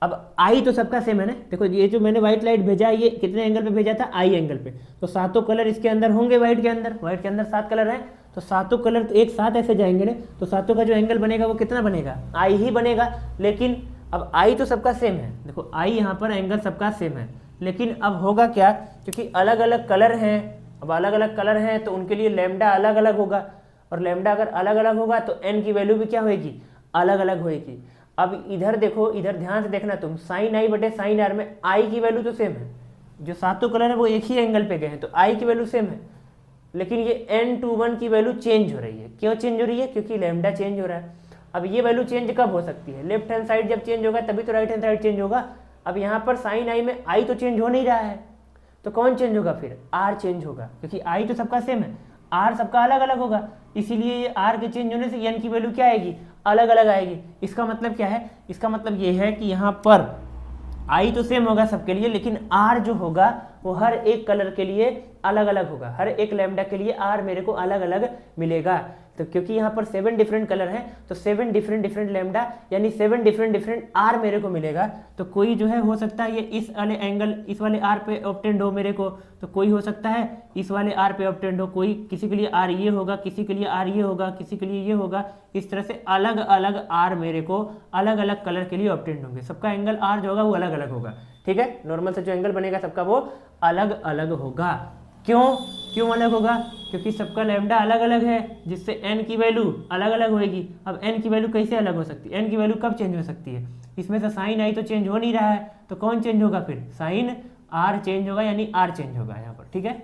अब आई तो सबका सेम है ना। देखो ये जो मैंने व्हाइट लाइट भेजा है ये कितने एंगल पे भेजा था, आई एंगल पे। तो सातों कलर इसके अंदर होंगे, व्हाइट के अंदर 7 कलर हैं तो सातों कलर तो एक साथ ऐसे जाएंगे ना, तो सातों का जो एंगल बनेगा वो कितना बनेगा, आई ही बनेगा। लेकिन अब आई तो सबका सेम है, देखो आई यहाँ पर एंगल सबका सेम है, लेकिन अब होगा क्या, क्योंकि अलग अलग कलर हैं, अब अलग अलग कलर हैं तो उनके लिए लैम्डा अलग अलग होगा, और लैम्डा अगर अलग अलग होगा तो एन की वैल्यू भी क्या होएगी, अलग अलग होएगी। अब इधर देखो, इधर ध्यान से देखना तुम, साइन आई बटे साइन आर में आई की वैल्यू तो सेम है, जो सातों कलर है वो एक ही एंगल पे गए हैं तो आई की वैल्यू सेम है, लेकिन ये n21 की वैल्यू चेंज हो रही है। क्यों चेंज हो रही है, क्योंकि लैम्डा चेंज हो रहा है। अब ये वैल्यू चेंज कब हो सकती है, लेफ्ट हैंड साइड जब चेंज होगा तभी तो राइट हैंड साइड चेंज होगा। अब यहाँ पर साइन आई में आई तो चेंज हो नहीं रहा है, तो कौन चेंज होगा, फिर आर चेंज होगा, क्योंकि आई तो सबका सेम है, आर सबका अलग अलग होगा, इसीलिए ये आर के चेंज होने से एन की वैल्यू क्या आएगी, अलग अलग आएगी। इसका मतलब क्या है, इसका मतलब ये है कि यहाँ पर आई तो सेम होगा सबके लिए, लेकिन आर जो होगा वो हर एक कलर के लिए अलग अलग होगा, हर एक लैम्डा के लिए आर मेरे को अलग अलग मिलेगा। तो क्योंकि यहाँ पर 7 डिफरेंट कलर हैं तो 7 डिफरेंट लैम्डा यानी 7 डिफरेंट आर मेरे को मिलेगा। तो कोई जो है हो सकता है ये इस वाले एंगल इस वाले आर पे ऑब्टेंड हो मेरे को, तो कोई हो सकता है इस वाले आर पे ऑब्टेंड हो, कोई किसी के लिए आर ये होगा, किसी के लिए आर ये होगा, किसी के लिए ये होगा। इस तरह से अलग अलग आर मेरे को अलग अलग कलर के लिए ऑब्टेंड होंगे, सबका एंगल आर जो होगा वो अलग अलग होगा, ठीक है। नॉर्मल से जो एंगल बनेगा सबका वो अलग अलग होगा। क्यों अलग होगा, क्योंकि सबका लैम्डा अलग अलग है, जिससे एन की वैल्यू अलग अलग होएगी। अब एन की वैल्यू कैसे अलग हो सकती है, एन की वैल्यू कब चेंज हो सकती है, इसमें से साइन आई तो चेंज हो नहीं रहा है, तो कौन चेंज होगा, फिर साइन आर चेंज होगा, यानी आर चेंज होगा यहाँ पर, ठीक है।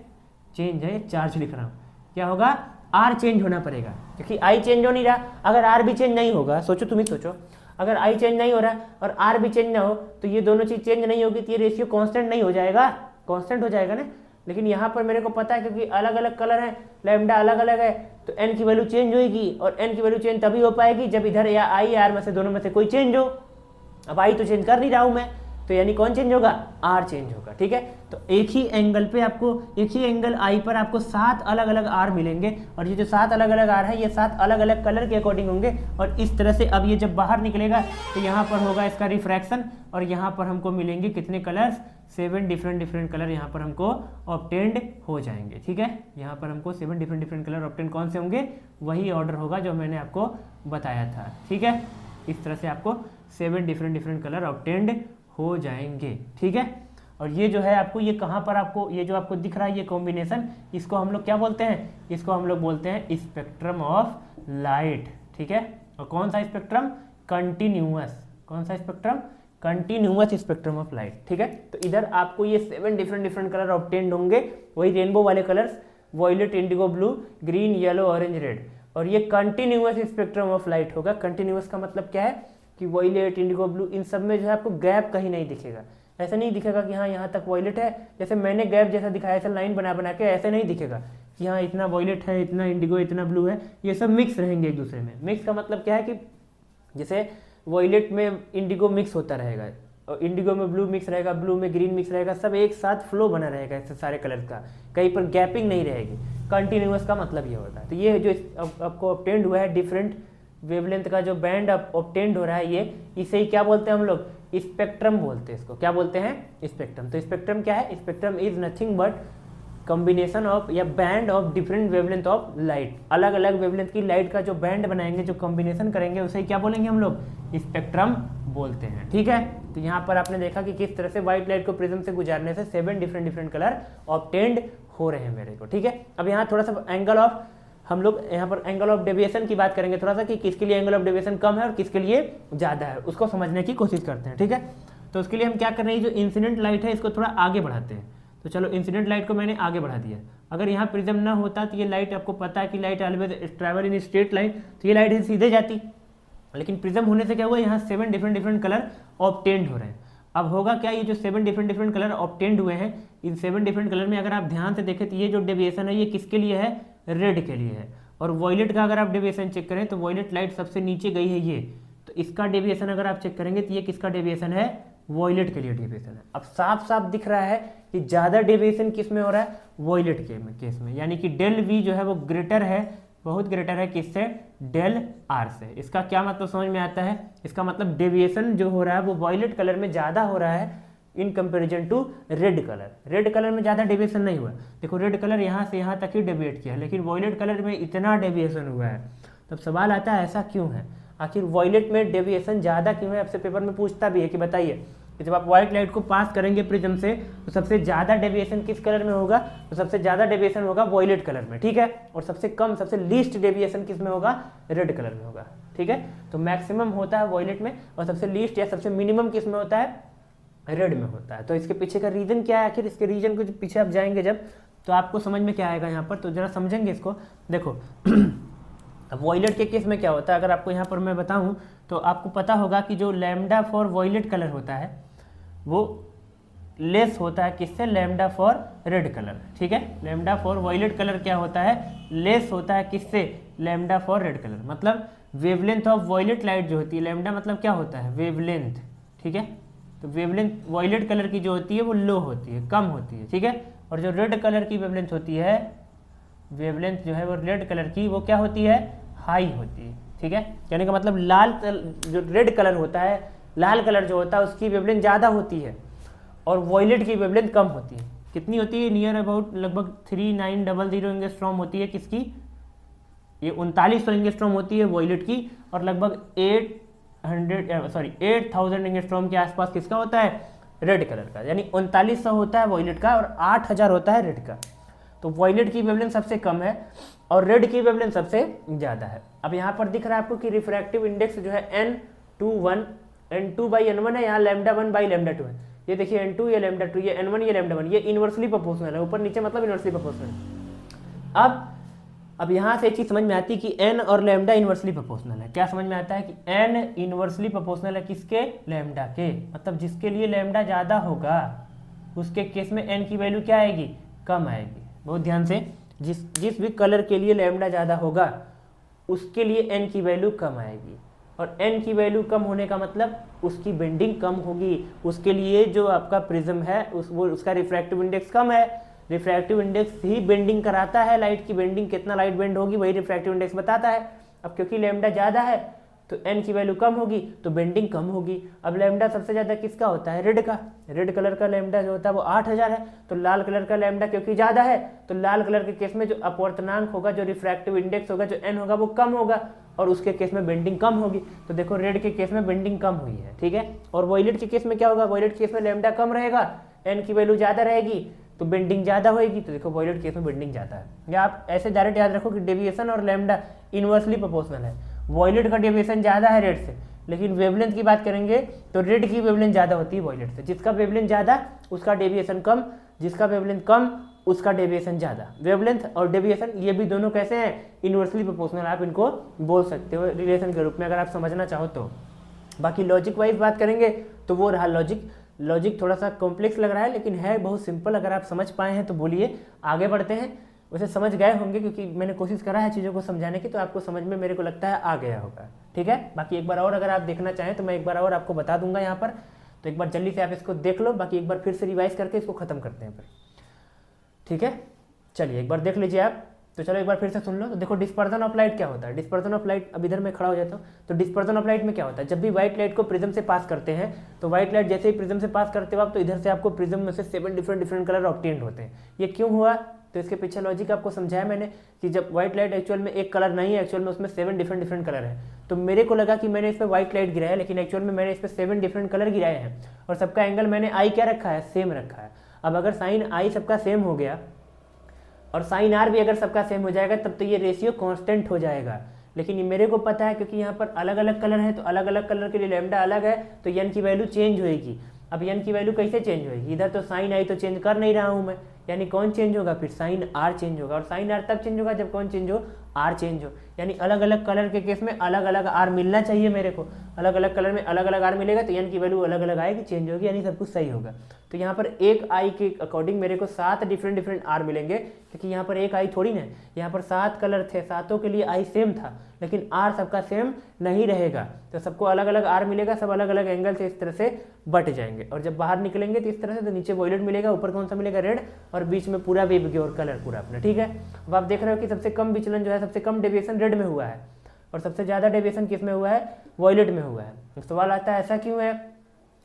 चेंज है, चार्ज लिख रहा हूँ, क्या होगा, आर चेंज होना पड़ेगा, क्योंकि आई चेंज हो नहीं रहा। अगर आर भी चेंज नहीं होगा, सोचो तुम ही सोचो, अगर आई चेंज नहीं हो रहा और आर भी चेंज ना हो तो ये दोनों चीज चेंज नहीं होगी तो ये रेशियो कांस्टेंट नहीं हो जाएगा, कांस्टेंट हो जाएगा ना। लेकिन यहाँ पर मेरे को पता है क्योंकि अलग अलग कलर हैं, लैम्डा अलग अलग है, तो एन की वैल्यू चेंज होगी, और एन की वैल्यू चेंज तभी हो पाएगी जब इधर या आई आर में से दोनों में से कोई चेंज हो। अब आई तो चेंज कर नहीं रहा हूँ मैं, तो यानी कौन चेंज होगा, आर चेंज होगा, ठीक है। तो एक ही एंगल पे आपको, एक ही एंगल आई पर आपको 7 अलग अलग आर मिलेंगे, और ये जो 7 अलग अलग आर है ये 7 अलग अलग कलर के अकॉर्डिंग होंगे। और इस तरह से अब ये जब बाहर निकलेगा तो यहाँ पर होगा इसका रिफ्रैक्शन, और यहाँ पर हमको मिलेंगे कितने कलर्स, 7 डिफरेंट कलर यहाँ पर हमको ऑब्टेंड हो जाएंगे, ठीक है। यहाँ पर हमको 7 डिफरेंट कलर ऑब्टेंड कौन से होंगे, वही ऑर्डर होगा जो मैंने आपको बताया था, ठीक है। इस तरह से आपको 7 डिफरेंट कलर ऑब्टेंड हो जाएंगे, ठीक है। और ये जो है आपको, ये कहाँ पर आपको, ये जो आपको दिख रहा है ये कॉम्बिनेशन, इसको हम लोग क्या बोलते हैं, इसको हम लोग बोलते हैं स्पेक्ट्रम ऑफ लाइट, ठीक है। और कौन सा स्पेक्ट्रम, कंटिन्यूअस, कौन सा spectrum, continuous spectrum of light, ठीक है। तो इधर आपको ये 7 डिफरेंट कलर ऑब्टेंड होंगे, वही रेनबो वाले colours, violet, indigo blue, green, yellow, orange, red, और ये कंटिन्यूअस स्पेक्ट्रम ऑफ लाइट होगा। कंटिन्यूअस का मतलब क्या है कि वॉयलेट, इंडिगो ब्लू, इन सब में जो है आपको गैप कहीं नहीं दिखेगा, ऐसा नहीं दिखेगा कि हाँ यहाँ तक वॉयलेट है, जैसे मैंने गैप जैसा दिखाया ऐसा लाइन बना के, ऐसे नहीं दिखेगा कि हाँ इतना वॉयलेट है, इतना इंडिगो, इतना ब्लू है, ये सब मिक्स रहेंगे एक दूसरे में। मिक्स का मतलब क्या है कि जैसे वॉयलेट में इंडिगो मिक्स होता रहेगा, और इंडिगो में ब्लू मिक्स रहेगा, ब्लू में ग्रीन मिक्स रहेगा, सब एक साथ फ्लो बना रहेगा इससे सारे कलर का, कहीं पर गैपिंग नहीं रहेगी, कंटिन्यूअस का मतलब ये होता है। तो ये जो आपको ऑब्टेंड हुआ है डिफरेंट वेवलेंथ का जो बैंड ऑब्टेंड हो रहा है, ये इसे ही क्या बोलते हैं हम लोग, स्पेक्ट्रम बोलते हैं इसको। क्या बोलते हैं, स्पेक्ट्रम। तो स्पेक्ट्रम क्या है, spectrum is nothing but combination of या band of different wavelength of light. अलग अलग वेवलेंथ की लाइट का जो बैंड बनाएंगे, जो कॉम्बिनेशन करेंगे, उसे क्या बोलेंगे हम लोग, स्पेक्ट्रम बोलते हैं। ठीक है, तो यहाँ पर आपने देखा कि किस तरह से व्हाइट लाइट को प्रिज्म से गुजारने से 7 डिफरेंट कलर ऑब्टेंड हो रहे हैं मेरे को। ठीक है, अब यहाँ थोड़ा सा एंगल ऑफ, हम लोग यहाँ पर एंगल ऑफ डेविएशन की बात करेंगे थोड़ा सा, कि किसके लिए एंगल ऑफ डेविएशन कम है और किसके लिए ज़्यादा है, उसको समझने की कोशिश करते हैं। ठीक है, तो उसके लिए हम क्या कर रहे हैं, जो इंसिडेंट लाइट है इसको थोड़ा आगे बढ़ाते हैं। तो चलो इंसिडेंट लाइट को मैंने आगे बढ़ा दिया। अगर यहाँ प्रिज्म ना होता तो ये लाइट, आपको पता है कि light always travel in straight line, तो ये लाइट सीधे जाती, लेकिन प्रिज्म होने से क्या हुआ, यहाँ 7 डिफरेंट कलर ऑब्टेंड हो रहे हैं। अब होगा क्या, ये जो 7 डिफरेंट कलर ऑब्टेंड हुए हैं, इन 7 डिफरेंट कलर में अगर आप ध्यान से देखें तो ये जो डेविएशन है ये किसके लिए है, रेड के लिए है। और वॉयलेट का अगर आप डेविएशन चेक करें तो वॉयलेट लाइट सबसे नीचे गई है ये, तो इसका डेविएशन अगर आप चेक करेंगे तो ये किसका डेविएशन है, वॉयलेट के लिए डेविएशन है। अब साफ साफ दिख रहा है कि ज़्यादा डेविएशन किस में हो रहा है, वॉयलेट के केस में, यानी कि डेल वी जो है वो ग्रेटर है, बहुत ग्रेटर है किससे, डेल आर से। इसका क्या मतलब समझ में आता है, इसका मतलब डेविएशन जो हो रहा है वो वॉयलेट कलर में ज़्यादा हो रहा है in comparison to red colour. Red colour में ज़्यादा डेविएशन नहीं हुआ, देखो रेड कलर यहाँ से यहाँ तक ही डेविएट किया है, लेकिन वॉयलेट कलर में इतना डेविएशन हुआ है। तब सवाल आता है ऐसा क्यों है, आखिर वॉयलेट में डेविएशन ज़्यादा क्यों है। आपसे पेपर में पूछता भी है कि बताइए कि जब आप व्हाइट लाइट को पास करेंगे प्रिज्म से तो सबसे ज़्यादा डेविएशन किस कलर में होगा, तो सबसे ज़्यादा डेविएशन होगा वॉयलेट कलर में। ठीक है, और सबसे कम, सबसे लीस्ट डेविएशन किस में होगा, रेड कलर में होगा। ठीक है, तो मैक्सिमम होता है वॉयलेट में और सबसे लीस्ट या सबसे मिनिमम किस में होता है, रेड में होता है। तो इसके पीछे का रीजन क्या है, आखिर इसके रीजन को पीछे आप जाएंगे जब, तो आपको समझ में क्या आएगा यहाँ पर, तो जरा समझेंगे इसको। देखो अब वॉयलेट के केस में क्या होता है, अगर आपको यहाँ पर मैं बताऊँ तो आपको पता होगा कि जो लैम्डा फॉर वॉयलेट कलर होता है वो लेस होता है किससे, लैम्डा फॉर रेड कलर। ठीक है, लैम्डा फॉर वॉयलेट कलर क्या होता है, लेस होता है किससे, लैम्डा फॉर रेड कलर। मतलब वेवलेंथ ऑफ वॉयलेट लाइट जो होती है, लैम्डा मतलब क्या होता है, वेवलेंथ। ठीक है, तो वेवलेंथ वॉयलेट कलर की जो होती है वो लो होती है, कम होती है। ठीक है, और जो रेड कलर की वेवलेंथ होती है, वेवलेंथ जो है वो रेड कलर की वो क्या होती है, हाई होती है। ठीक है, कहने का मतलब लाल जो रेड कलर होता है, लाल कलर जो होता है उसकी वेवलेंथ ज़्यादा होती है और वॉयलेट की वेवलेंथ कम होती है। कितनी होती है, नियर अबाउट लगभग 3900 एंगस्ट्रॉम होती है किसकी, ये 3900 एंगस्ट्रॉम होती है वॉयलेट की, और लगभग 8000 एंगस्ट्रॉम के आसपास किसका होता है, रेड कलर का। यानी 3900 होता है वॉयलेट का और 8000 होता है रेड का। तो वॉयलेट की वेवलेंथ सबसे कम है और रेड की वेवलेंथ सबसे ज़्यादा है। अब यहाँ पर दिख रहा है आपको कि रिफ्रैक्टिव इंडेक्स जो है N2/N1 है, यहाँ λ1/λ2 है। ये देखिए N2 ये λ2, ये N1 ये λ1, ये इन्वर्सली प्रोपोर्शनल है, ऊपर नीचे मतलब इन्वर्सली प्रोपोर्शनल। अब यहाँ से एक चीज समझ में आती है कि n और लैम्डा इन्वर्सली प्रोपोर्शनल है। क्या समझ में आता है कि n इन्वर्सली प्रोपोर्शनल है किसके, लैम्डा के। मतलब जिसके लिए लैम्डा ज़्यादा होगा उसके केस में n की वैल्यू क्या आएगी, कम आएगी। बहुत ध्यान से, जिस भी कलर के लिए लैम्डा ज़्यादा होगा उसके लिए n की वैल्यू कम आएगी, और n की वैल्यू कम होने का मतलब उसकी बेंडिंग कम होगी। उसके लिए जो आपका प्रिज्म है उसका रिफ्रैक्टिव इंडेक्स कम है। रिफ्रैक्टिव इंडेक्स ही बेंडिंग कराता है, लाइट की बेंडिंग कितना लाइट बेंड होगी वही रिफ्रैक्टिव इंडेक्स बताता है। अब क्योंकि लैम्डा ज़्यादा है तो n की वैल्यू कम होगी तो बेंडिंग कम होगी। अब लैम्डा सबसे ज़्यादा किसका होता है, रेड का। रेड कलर का लैम्डा जो होता है वो 8000 है। तो लाल कलर का लैम्डा क्योंकि ज़्यादा है तो लाल कलर के केस में जो अपवर्तनांक होगा, जो रिफ्रैक्टिव इंडेक्स होगा, जो n होगा वो कम होगा और उसके केस में बेंडिंग कम होगी। तो देखो रेड के केस में बेंडिंग कम हुई है, ठीक है। और वॉयलेट के केस में क्या होगा, वॉयलेट के केस में लैम्डा कम रहेगा, n की वैल्यू ज़्यादा रहेगी तो बेंडिंग ज़्यादा होगी। तो देखो वॉयलेट केस में बेंडिंग ज़्यादा है। या आप ऐसे डायरेक्ट याद रखो कि डेविएशन और लैम्डा इन्वर्सली प्रोपोर्शनल है। वॉयलेट का डेविएशन ज़्यादा है रेड से, लेकिन वेवलेंथ की बात करेंगे तो रेड की वेवलेंथ ज़्यादा होती है वॉयलेट से। जिसका वेवलेंथ ज़्यादा उसका डेविएशन कम, जिसका वेवलेंथ कम उसका डेविएशन ज़्यादा। वेवलेंथ और डेविएशन ये भी दोनों कैसे हैं, इन्वर्सली प्रोपोर्शनल। आप इनको बोल सकते हो रिलेशन के रूप में अगर आप समझना चाहो तो। बाकी लॉजिक वाइज बात करेंगे तो वो रहा लॉजिक थोड़ा सा कॉम्प्लेक्स लग रहा है लेकिन है बहुत सिंपल। अगर आप समझ पाए हैं तो बोलिए आगे बढ़ते हैं। वैसे समझ गए होंगे क्योंकि मैंने कोशिश करा है चीज़ों को समझाने की, तो आपको समझ में मेरे को लगता है आ गया होगा। ठीक है, बाकी एक बार और अगर आप देखना चाहें तो मैं एक बार और आपको बता दूंगा यहाँ पर, तो एक बार जल्दी से आप इसको देख लो, बाकी एक बार फिर से रिवाइज करके इसको खत्म करते हैं फिर। ठीक है, चलिए एक बार देख लीजिए आप। तो चलो एक बार फिर से सुन लो। तो देखो डिस्पर्जन ऑफ लाइट क्या होता है। डिस्पर्जन ऑफ लाइट, अब इधर मैं खड़ा हो जाता हूँ। तो डिस्पर्जन ऑफ लाइट में क्या होता है, जब भी व्हाइट लाइट को प्रिज्म से पास करते हैं, तो व्हाइट लाइट जैसे ही प्रिज्म से पास करते हो आप, तो इधर से आपको प्रिज्म में से 7 डिफरेंट कलर ऑब्टेन्ड होते हैं। ये क्यों हुआ, तो इसके पीछे लॉजिक आपको समझाया मैंने कि जब व्हाइट लाइट एक्चुअल में एक कलर नहीं है, एक्चुअल में उसमें 7 डिफरेंट कलर है। तो मेरे को लगा कि मैंने इस पर व्हाइट लाइट गिराया, लेकिन एक्चुअल में मैंने इस पर 7 डिफरेंट कलर गिराए हैं, और सबका एंगल मैंने आई क्या रखा है, सेम रखा है। अब अगर साइन आई सबका सेम हो गया और साइन आर भी अगर सबका सेम हो जाएगा, तब तो ये रेशियो कांस्टेंट हो जाएगा। लेकिन ये मेरे को पता है क्योंकि यहाँ पर अलग अलग कलर है, तो अलग अलग कलर के लिए लैम्डा अलग है, तो एन की वैल्यू चेंज होएगी। अब एन की वैल्यू कैसे चेंज होएगी, इधर तो साइन आई तो चेंज कर नहीं रहा हूँ मैं, यानी कौन चेंज होगा, फिर साइन आर चेंज होगा। और साइन आर तब चेंज होगा जब कौन चेंज हो, आर चेंज हो। यानी अलग अलग कलर के केस में अलग अलग आर मिलना चाहिए मेरे को, अलग अलग कलर में अलग अलग आर मिलेगा, तो एन की वैल्यू अलग अलग आएगी, चेंज होगी, यानी सब कुछ सही होगा। तो यहाँ पर एक आई के अकॉर्डिंग मेरे को 7 डिफरेंट आर मिलेंगे, क्योंकि यहाँ पर एक आई थोड़ी ना, यहाँ पर 7 कलर थे, 7 के लिए आई सेम था, लेकिन आर सबका सेम नहीं रहेगा, तो सबको अलग अलग आर मिलेगा, सब अलग अलग एंगल से इस तरह से बट जाएंगे। और जब बाहर निकलेंगे तो इस तरह से, तो नीचे वॉयलेट मिलेगा, ऊपर कौन सा मिलेगा, रेड, और बीच में पूरा वेबग्योर कलर पूरा अपना। ठीक है, अब आप देख रहे हो कि सबसे कम विचलन जो है, सबसे कम डेविएशन रेड में हुआ है, और सबसे ज़्यादा डेविएशन किस में हुआ है, वॉयलेट में हुआ है। तो सवाल आता है ऐसा क्यों है,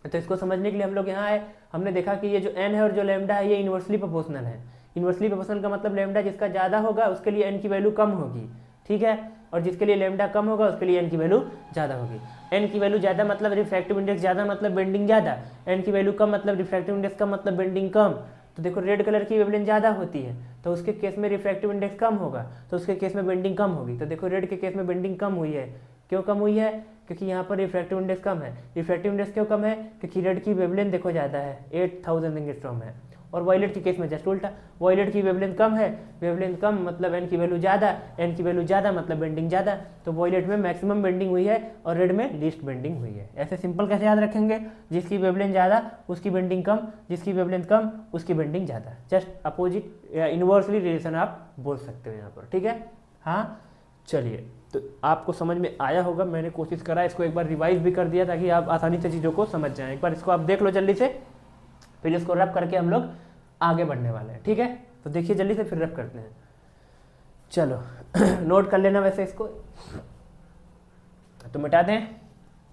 तो इसको समझने के लिए हम लोग यहाँ आए, हमने देखा कि ये जो एन है और जो लैम्डा है ये इन्वर्सली प्रोपोर्शनल है। इन्वर्सली प्रोपोर्शनल का मतलब लैम्डा जिसका ज़्यादा होगा उसके लिए एन की वैल्यू कम होगी। ठीक है, और जिसके लिए लैम्डा कम होगा उसके लिए एन की वैल्यू ज़्यादा होगी। एन की वैल्यू ज़्यादा मतलब रिफ्रैक्टिव इंडेक्स ज़्यादा मतलब बेंडिंग ज़्यादा, एन की वैल्यू कम मतलब रिफ्रैक्टिव इंडेक्स कम मतलब बेंडिंग कम। तो देखो रेड कलर की वेवलेंथ ज़्यादा होती है, तो उसके केस में रिफ्रैक्टिव इंडेक्स कम होगा, तो उसके केस में बेंडिंग कम होगी। तो देखो रेड के केस में बेंडिंग कम हुई है, क्यों कम हुई है, क्योंकि यहाँ पर रिफ्रैक्टिव इंडेक्स कम है। रिफ्रैक्टिव इंडेक्स क्यों कम है, क्योंकि रेड की वेवलेंथ देखो ज़्यादा है, 8000 एंगस्ट्रॉम है, और वॉयलेट के केस में जस्ट उल्टा, वॉयलेट की वेवलेंथ कम है, वेवलेंथ कम मतलब एन की वैल्यू ज़्यादा, एन की वैल्यू ज़्यादा मतलब बेंडिंग ज़्यादा, तो वॉयलेट में मैक्सिमम बेंडिंग हुई है और रेड में लीस्ट बेंडिंग हुई है। ऐसे सिंपल कैसे याद रखेंगे, जिसकी वेवलेंथ ज़्यादा उसकी बेंडिंग कम, जिसकी वेवलेंथ कम उसकी बेंडिंग ज़्यादा, जस्ट अपोजिट या इन्वर्सली रिलेशन आप बोल सकते हो यहाँ पर। ठीक है, हाँ चलिए, तो आपको समझ में आया होगा, मैंने कोशिश करा इसको एक बार रिवाइज भी कर दिया ताकि आप आसानी से चीज़ों को समझ जाएं। एक बार इसको आप देख लो जल्दी से, फिर इसको रब करके हम लोग आगे बढ़ने वाले हैं। ठीक है, तो देखिए जल्दी से फिर रब करते हैं। चलो नोट कर लेना वैसे इसको, तो मिटा दें।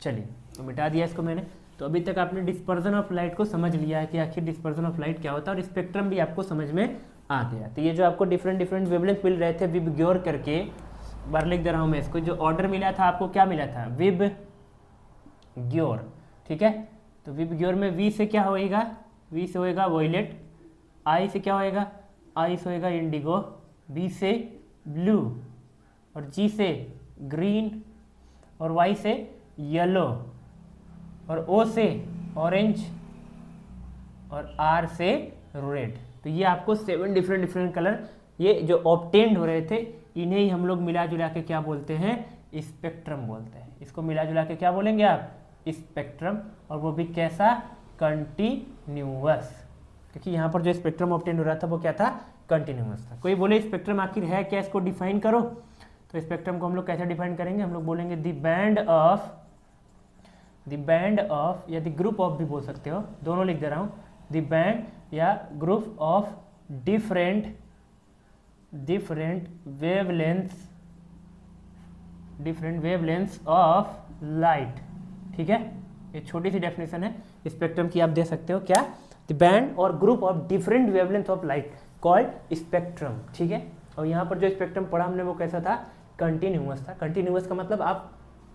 चलिए, तो मिटा दिया इसको मैंने। तो अभी तक आपने डिस्पर्जन ऑफ लाइट को समझ लिया है कि आखिर डिस्पर्जन ऑफ लाइट क्या होता है, और स्पेक्ट्रम भी आपको समझ में आ गया। तो ये जो आपको डिफरेंट वेवलेंथ मिल रहे थे विबग्योर करके, बार लिख दे रहा हूँ मैं इसको, जो ऑर्डर मिला था आपको क्या मिला था, विबग्योर। ठीक है, तो विबग्योर में वी से क्या होएगा, वी से होएगा वॉयलेट, आई से क्या होएगा, आई से होएगा इंडिगो, बी से ब्लू, और जी से ग्रीन, और वाई से येलो, और ओ से ऑरेंज, और आर से रेड। तो ये आपको 7 डिफरेंट कलर ये जो ऑब्टेन्ड हो रहे थे, इन्हें ही हम लोग मिला जुला के क्या बोलते हैं, स्पेक्ट्रम बोलते हैं। इसको मिला जुला के क्या बोलेंगे आप, स्पेक्ट्रम, और वो भी कैसा, कंटिन्यूअस, क्योंकि यहाँ पर जो स्पेक्ट्रम ऑब्टेन हो रहा था वो क्या था, कंटिन्यूअस था। कोई बोले स्पेक्ट्रम आखिर है क्या, इसको डिफाइन करो, तो स्पेक्ट्रम को हम लोग कैसे डिफाइन करेंगे, हम लोग बोलेंगे द बैंड ऑफ या द ग्रुप ऑफ भी बोल सकते हो, दोनों लिख दे रहा हूँ, द बैंड या group of different wavelengths of light. ठीक है, ये छोटी सी डेफिनेशन है स्पेक्ट्रम की, आप दे सकते हो क्या, द बैंड और group of different wavelength of light called spectrum. ठीक है, और यहाँ पर जो स्पेक्ट्रम पढ़ा हमने वो कैसा था, कंटिन्यूअस था। कंटिन्यूअस का मतलब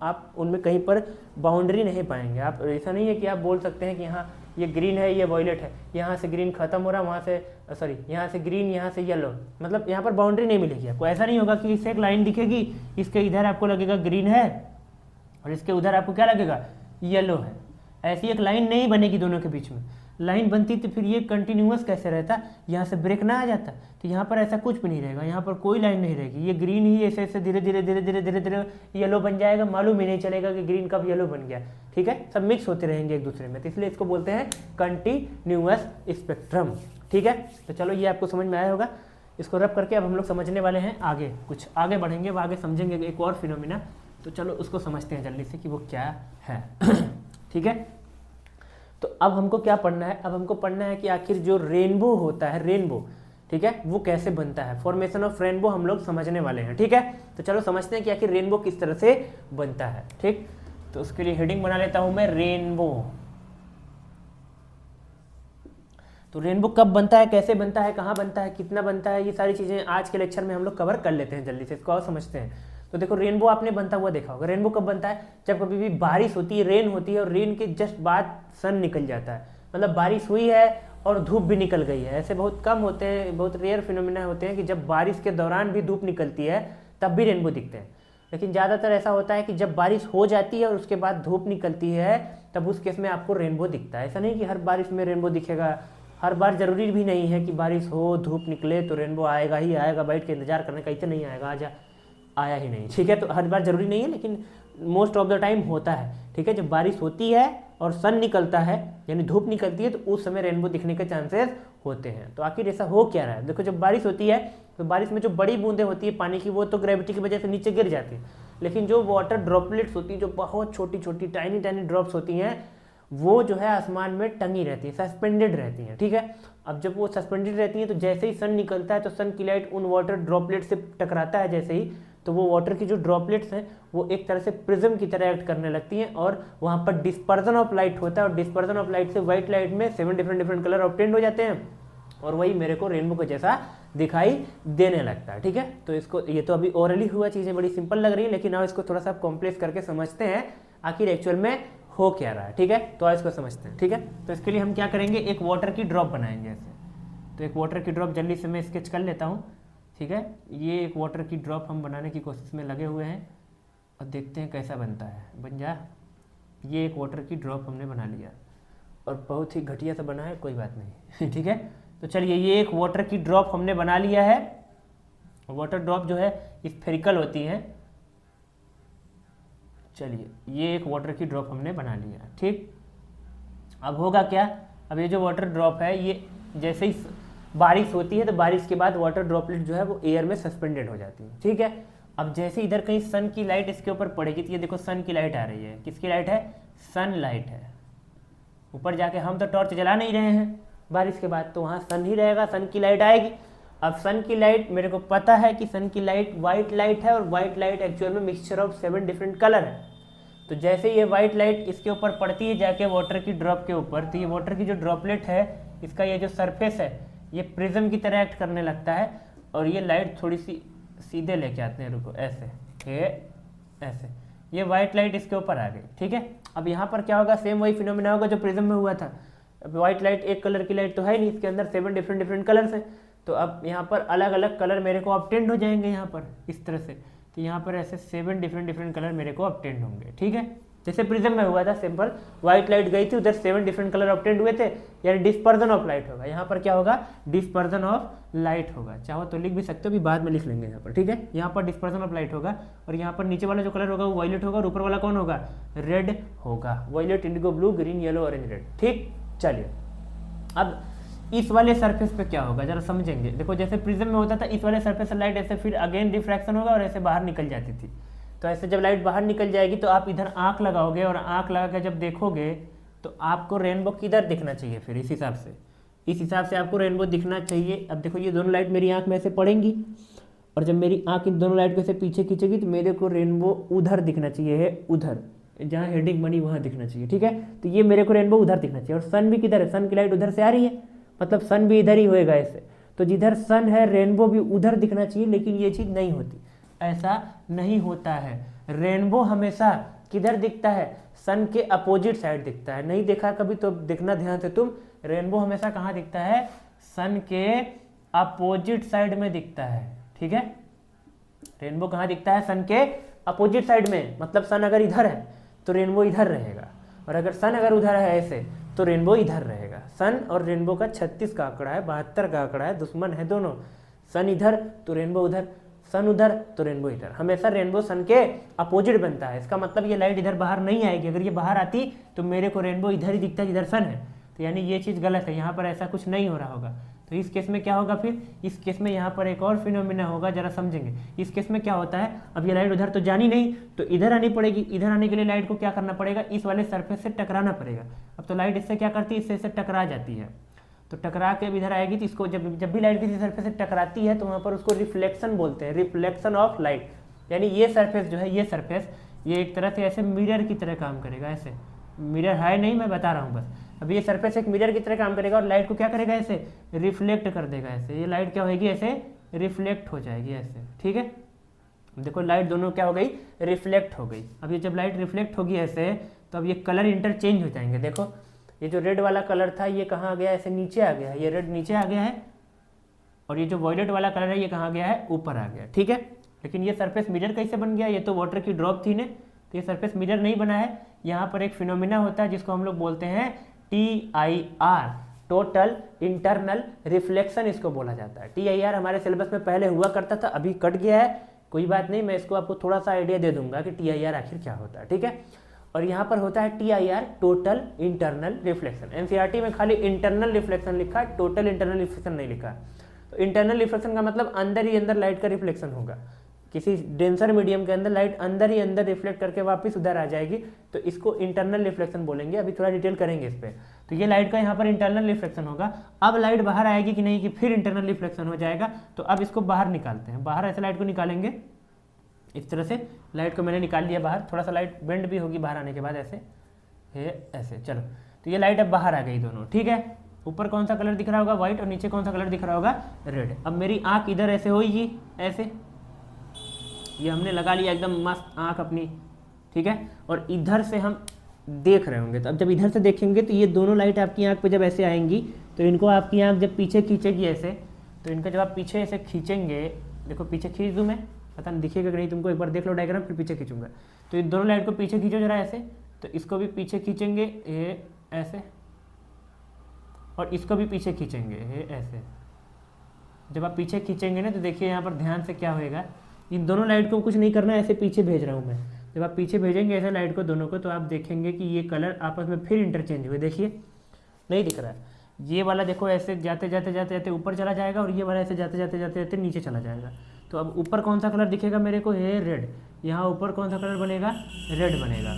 आप उनमें कहीं पर बाउंड्री नहीं पाएंगे। आप ऐसा नहीं है कि आप बोल सकते हैं कि यहाँ ये ग्रीन है ये वॉयलेट है, यहाँ से ग्रीन खत्म हो रहा है, वहाँ से सॉरी यहाँ से ग्रीन यहाँ से येलो, मतलब यहाँ पर बाउंड्री नहीं मिलेगी आपको। ऐसा नहीं होगा कि इससे एक लाइन दिखेगी, इसके इधर आपको लगेगा ग्रीन है और इसके उधर आपको क्या लगेगा, येलो है। ऐसी एक लाइन नहीं बनेगी दोनों के बीच में। लाइन बनती तो फिर ये कंटिन्यूअस कैसे रहता, यहाँ से ब्रेक ना आ जाता। तो यहाँ पर ऐसा कुछ भी नहीं रहेगा, यहाँ पर कोई लाइन नहीं रहेगी, ये ग्रीन ही ऐसे ऐसे धीरे धीरे येलो बन जाएगा, मालूम ही नहीं चलेगा कि ग्रीन कब येलो बन गया। ठीक है, सब मिक्स होते रहेंगे एक दूसरे में, तो इसलिए इसको बोलते हैं कंटिन्यूअस स्पेक्ट्रम। ठीक है, तो चलो ये आपको समझ में आया होगा इसको रब करके अब हम लोग समझने वाले हैं आगे, कुछ आगे बढ़ेंगे, वो आगे समझेंगे एक और फिनोमिना। तो चलो उसको समझते हैं जल्दी से कि वो क्या है। ठीक है, तो अब हमको क्या पढ़ना है, अब हमको पढ़ना है कि आखिर जो रेनबो होता है, रेनबो, ठीक है, वो कैसे बनता है। फॉर्मेशन ऑफ रेनबो हम लोग समझने वाले हैं। ठीक है, तो चलो समझते हैं कि आखिर रेनबो किस तरह से बनता है। ठीक, तो उसके लिए हेडिंग बना लेता हूं मैं, रेनबो। तो रेनबो कब बनता है, कैसे बनता है, कहाँ बनता है, कितना बनता है, ये सारी चीज़ें आज के लेक्चर में हम लोग कवर कर लेते हैं जल्दी से, इसको और समझते हैं। तो देखो रेनबो आपने बनता हुआ देखा होगा। रेनबो कब बनता है, जब कभी भी बारिश होती है, रेन होती है और रेन के जस्ट बाद सन निकल जाता है, मतलब बारिश हुई है और धूप भी निकल गई है। ऐसे बहुत कम होते हैं, बहुत रेयर फिनोमिना होते हैं कि जब बारिश के दौरान भी धूप निकलती है तब भी रेनबो दिखते हैं। लेकिन ज़्यादातर ऐसा होता है कि जब बारिश हो जाती है और उसके बाद धूप निकलती है तब उस केस में आपको रेनबो दिखता है। ऐसा नहीं कि हर बारिश में रेनबो दिखेगा, हर बार जरूरी भी नहीं है कि बारिश हो धूप निकले तो रेनबो आएगा ही आएगा, बैठ के इंतजार करने का, इतना नहीं आएगा, आजा आया ही नहीं। ठीक है, तो हर बार जरूरी नहीं है, लेकिन मोस्ट ऑफ द टाइम होता है। ठीक है, जब बारिश होती है और सन निकलता है यानी धूप निकलती है तो उस समय रेनबो दिखने के चांसेस होते हैं। तो आखिर ऐसा हो क्या रहा है, देखो जब बारिश होती है तो बारिश में जो बड़ी बूंदें होती है पानी की, वो तो ग्रेविटी की वजह से नीचे गिर जाती है, लेकिन जो वाटर ड्रॉपलेट्स होती है, जो बहुत छोटी छोटी टाइनी टाइनी ड्रॉप्स होती हैं, वो जो है आसमान में टंगी रहती है, सस्पेंडेड रहती हैं। ठीक है, अब जब वो सस्पेंडेड रहती हैं तो जैसे ही सन निकलता है तो सन की लाइट उन वाटर ड्रॉपलेट से टकराता है जैसे ही, तो वो वाटर की जो ड्रॉपलेट्स हैं वो एक तरह से प्रिज्म की तरह एक्ट करने लगती हैं और वहाँ पर डिस्पर्जन ऑफ लाइट होता है, और डिस्पर्जन ऑफ लाइट से व्हाइट लाइट में 7 डिफरेंट कलर ऑब्टेंड हो जाते हैं और वही मेरे को रेनबो के जैसा दिखाई देने लगता है। ठीक है, तो इसको, ये तो अभी ओरली हुआ, चीज़ें बड़ी सिंपल लग रही है, लेकिन अब इसको थोड़ा सा कॉम्प्लेक्स करके समझते हैं आखिर एक्चुअल में हो क्या रहा है। ठीक है, तो इसको समझते हैं। ठीक है, तो इसके लिए हम क्या करेंगे, एक वाटर की ड्रॉप बनाएंगे ऐसे। तो एक वाटर की ड्रॉप जल्दी से मैं स्केच कर लेता हूँ। ठीक है, ये एक वाटर की ड्रॉप हम बनाने की कोशिश में लगे हुए हैं और देखते हैं कैसा बनता है। बन जा, ये एक वाटर की ड्रॉप हमने बना लिया और बहुत ही घटिया सा बना है, कोई बात नहीं। ठीक है, तो चलिए ये एक वाटर की ड्रॉप हमने बना लिया है। वाटर ड्रॉप जो है स्फेरिकल होती है। चलिए ये एक वाटर की ड्रॉप हमने बना लिया। ठीक, अब होगा क्या, अब ये जो वाटर ड्रॉप है ये जैसे ही बारिश होती है तो बारिश के बाद वाटर ड्रॉपलेट जो है वो एयर में सस्पेंडेड हो जाती है। ठीक है, अब जैसे इधर कहीं सन की लाइट इसके ऊपर पड़ेगी तो ये देखो सन की लाइट आ रही है। किसकी लाइट है, सन लाइट है। ऊपर जाके हम तो टॉर्च जला नहीं रहे हैं बारिश के बाद, तो वहाँ सन ही रहेगा, सन की लाइट आएगी। अब सन की लाइट, मेरे को पता है कि सन की लाइट वाइट लाइट है और वाइट लाइट एक्चुअल में मिक्सचर ऑफ 7 डिफरेंट कलर है। तो जैसे ये वाइट लाइट इसके ऊपर पड़ती है जाके वाटर की ड्रॉप के ऊपर, तो ये वाटर की जो ड्रॉपलेट है इसका ये जो सरफेस है ये प्रिज्म की तरह एक्ट करने लगता है और ये लाइट थोड़ी सी सीधे लेके आते हैं, रुको ऐसे, ये ऐसे, ये वाइट लाइट इसके ऊपर आ गई। ठीक है, अब यहाँ पर क्या होगा, सेम वही फिनोमिना होगा जो प्रिज्म में हुआ था। अब वाइट लाइट एक कलर की लाइट तो है नहीं, इसके अंदर 7 डिफरेंट कलर्स हैं, तो अब यहाँ पर अलग अलग कलर मेरे को ऑब्टेंड हो जाएंगे यहाँ पर इस तरह से। तो यहाँ पर ऐसे 7 डिफरेंट कलर मेरे को ऑब्टेंड होंगे। ठीक है, जैसे प्रिज्म में हुआ था, सिंपल व्हाइट लाइट गई थी उधर 7 डिफरेंट कलर ऑब्टेंड हुए थे, यानी डिस्पर्जन ऑफ लाइट होगा। यहाँ पर क्या होगा, डिस्पर्जन ऑफ लाइट होगा। चाहो तो लिख भी सकते हो, भी बाद में लिख लेंगे यहाँ पर। ठीक है, यहाँ पर डिस्पर्जन ऑफ लाइट होगा और यहाँ पर नीचे वाला जो कलर होगा वो वायलेट होगा और ऊपर वाला कौन होगा, रेड होगा। Violet, indigo, blue, green, yellow, orange, red. ठीक, चलिए अब इस वाले सरफेस पे क्या होगा जरा समझेंगे। देखो जैसे प्रिज्म में होता था, इस वाले सरफेस से लाइट ऐसे फिर अगेन रिफ्रैक्शन होगा और ऐसे बाहर निकल जाती थी। तो ऐसे जब लाइट बाहर निकल जाएगी तो आप इधर आंख लगाओगे और आंख लगा के जब देखोगे तो आपको रेनबो किधर दिखना चाहिए, फिर इस हिसाब से आपको रेनबो दिखना चाहिए। अब देखो ये दोनों लाइट मेरी आंख में ऐसे पड़ेंगी और जब मेरी आंख इन दोनों लाइट को ऐसे पीछे खींचेगी तो मेरे को रेनबो उधर दिखना चाहिए, है उधर जहाँ हेडिंग बनी वहाँ दिखना चाहिए। ठीक है, तो ये मेरे को रेनबो उधर दिखना चाहिए और सन भी किधर है, सन की लाइट उधर से आ रही है, मतलब सन भी इधर ही होएगा ऐसे। तो जिधर सन है रेनबो भी उधर दिखना चाहिए, लेकिन ये चीज़ नहीं होती, ऐसा नहीं होता है। रेनबो हमेशा किधर दिखता है, सन के अपोजिट साइड दिखता है। नहीं देखा कभी तो देखना ध्यान से तुम, रेनबो हमेशा कहाँ दिखता है, सन के अपोजिट साइड में दिखता है। ठीक है, रेनबो कहाँ दिखता है, सन के अपोजिट साइड में, मतलब सन अगर इधर है तो रेनबो इधर रहेगा और अगर सन अगर उधर है ऐसे तो रेनबो इधर रहेगा। सन और रेनबो का 36 का आंकड़ा है, 72 का आंकड़ा है, दुश्मन है दोनों। सन इधर तो रेनबो उधर, सन उधर तो रेनबो इधर। हमेशा रेनबो सन के अपोजिट बनता है। इसका मतलब ये लाइट इधर बाहर नहीं आएगी, अगर ये बाहर आती तो मेरे को रेनबो इधर ही दिखता है जिधर सन है। तो यानी ये चीज़ गलत है, यहाँ पर ऐसा कुछ नहीं हो रहा होगा। तो इस केस में क्या होगा फिर, इस केस में यहाँ पर एक और फिनोमिना होगा, जरा समझेंगे। इस केस में क्या होता है, अब ये लाइट उधर तो जानी नहीं, तो इधर आनी पड़ेगी। इधर आने के लिए लाइट को क्या करना पड़ेगा, इस वाले सरफेस से टकराना पड़ेगा। अब तो लाइट इससे क्या करती है, इससे टकरा जाती है, तो टकरा के अब इधर आएगी। तो इसको जब भी लाइट किसी सरफेस से टकराती है तो वहाँ पर उसको रिफ्लेक्शन बोलते हैं, रिफ्लेक्शन ऑफ लाइट। यानी ये सरफेस जो है, ये सरफेस ये एक तरह से ऐसे मिरर की तरह काम करेगा। ऐसे मिरर है नहीं, मैं बता रहा हूँ बस। अब ये सरफेस एक मिरर की तरह काम करेगा और लाइट को क्या करेगा, ऐसे रिफ्लेक्ट कर देगा। ऐसे ये लाइट क्या होगी, ऐसे रिफ्लेक्ट हो जाएगी ऐसे, ठीक है। देखो लाइट दोनों क्या हो गई, रिफ्लेक्ट हो गई। अब ये जब लाइट रिफ्लेक्ट होगी ऐसे, तो अब ये कलर इंटरचेंज हो जाएंगे। देखो ये जो रेड वाला कलर था ये कहाँ आ गया, ऐसे नीचे आ गया है, ये रेड नीचे आ गया है, और ये जो वॉयलेट वाला कलर है ये कहाँ गया है, ऊपर आ गया, ठीक है। लेकिन ये सरफेस मिरर कैसे बन गया, ये तो वाटर की ड्रॉप थी ने, तो ये सरफेस मिरर नहीं बना है। यहाँ पर एक फिनोमिना होता है जिसको हम लोग बोलते हैं TIR, टोटल इंटरनल रिफ्लेक्शन इसको बोला जाता है। TIR हमारे सिलेबस में पहले हुआ करता था, अभी कट गया है, कोई बात नहीं, मैं इसको आपको थोड़ा सा आइडिया दे दूंगा कि TIR आखिर क्या होता है, ठीक है। और यहाँ पर होता है TIR, total internal reflection. NCERT में खाली इंटरनल रिफ्लेक्शन लिखा है, टोटल इंटरनल रिफ्लेक्शन नहीं लिखा है। तो इंटरनल रिफ्लेक्शन का मतलब अंदर ही अंदर लाइट का रिफ्लेक्शन होगा। किसी डेंसर मीडियम के अंदर लाइट अंदर ही अंदर रिफ्लेक्ट करके वापस उधर आ जाएगी, तो इसको इंटरनल रिफ्लेक्शन बोलेंगे। अभी थोड़ा डिटेल करेंगे इस पर। तो ये लाइट का यहाँ पर इंटरनल रिफ्लेक्शन होगा। अब लाइट बाहर आएगी कि नहीं, कि फिर इंटरनल रिफ्लेक्शन हो जाएगा। तो अब इसको बाहर निकालते हैं, बाहर ऐसे लाइट को निकालेंगे। इस तरह से लाइट को मैंने निकाल लिया बाहर, थोड़ा सा लाइट बेंड भी होगी बाहर आने के बाद, ऐसे ऐसे। चलो तो ये लाइट अब बाहर आ गई दोनों, ठीक है। ऊपर कौन सा कलर दिख रहा होगा, व्हाइट, और नीचे कौन सा कलर दिख रहा होगा, रेड। अब मेरी आंख इधर ऐसे होगी, ऐसे ये हमने लगा लिया एकदम मस्त आंख अपनी, ठीक है। और इधर से हम देख रहे होंगे, तो अब जब इधर से देखेंगे तो ये दोनों लाइट आपकी आंख पे जब ऐसे आएंगी, तो इनको आपकी आंख जब पीछे खींचेगी ऐसे, तो इनका जब आप पीछे ऐसे खींचेंगे, देखो पीछे खींच दूँ मैं, पता नहीं दिखेगा कि नहीं तुमको, एक बार देख लो डायग्राम, फिर पीछे खींचूंगा। तो इन दोनों लाइट को पीछे खींचो जरा ऐसे, तो इसको भी पीछे खींचेंगे ये ऐसे, और इसको भी पीछे खींचेंगे ये ऐसे। जब आप पीछे खींचेंगे ना, तो देखिए यहाँ पर ध्यान से क्या होएगा, इन दोनों लाइट को कुछ नहीं करना है, ऐसे पीछे भेज रहा हूँ मैं। जब आप पीछे भेजेंगे ऐसे लाइट को दोनों को, तो आप देखेंगे कि ये कलर आपस में फिर इंटरचेंज हुए। देखिए नहीं दिख रहा है, ये वाला देखो ऐसे जाते जाते जाते जाते ऊपर चला जाएगा, और ये वाला ऐसे जाते जाते जाते जाते नीचे चला जाएगा। तो अब ऊपर कौन सा कलर दिखेगा मेरे को, ये रेड। यहाँ ऊपर कौन सा कलर बनेगा, रेड बनेगा,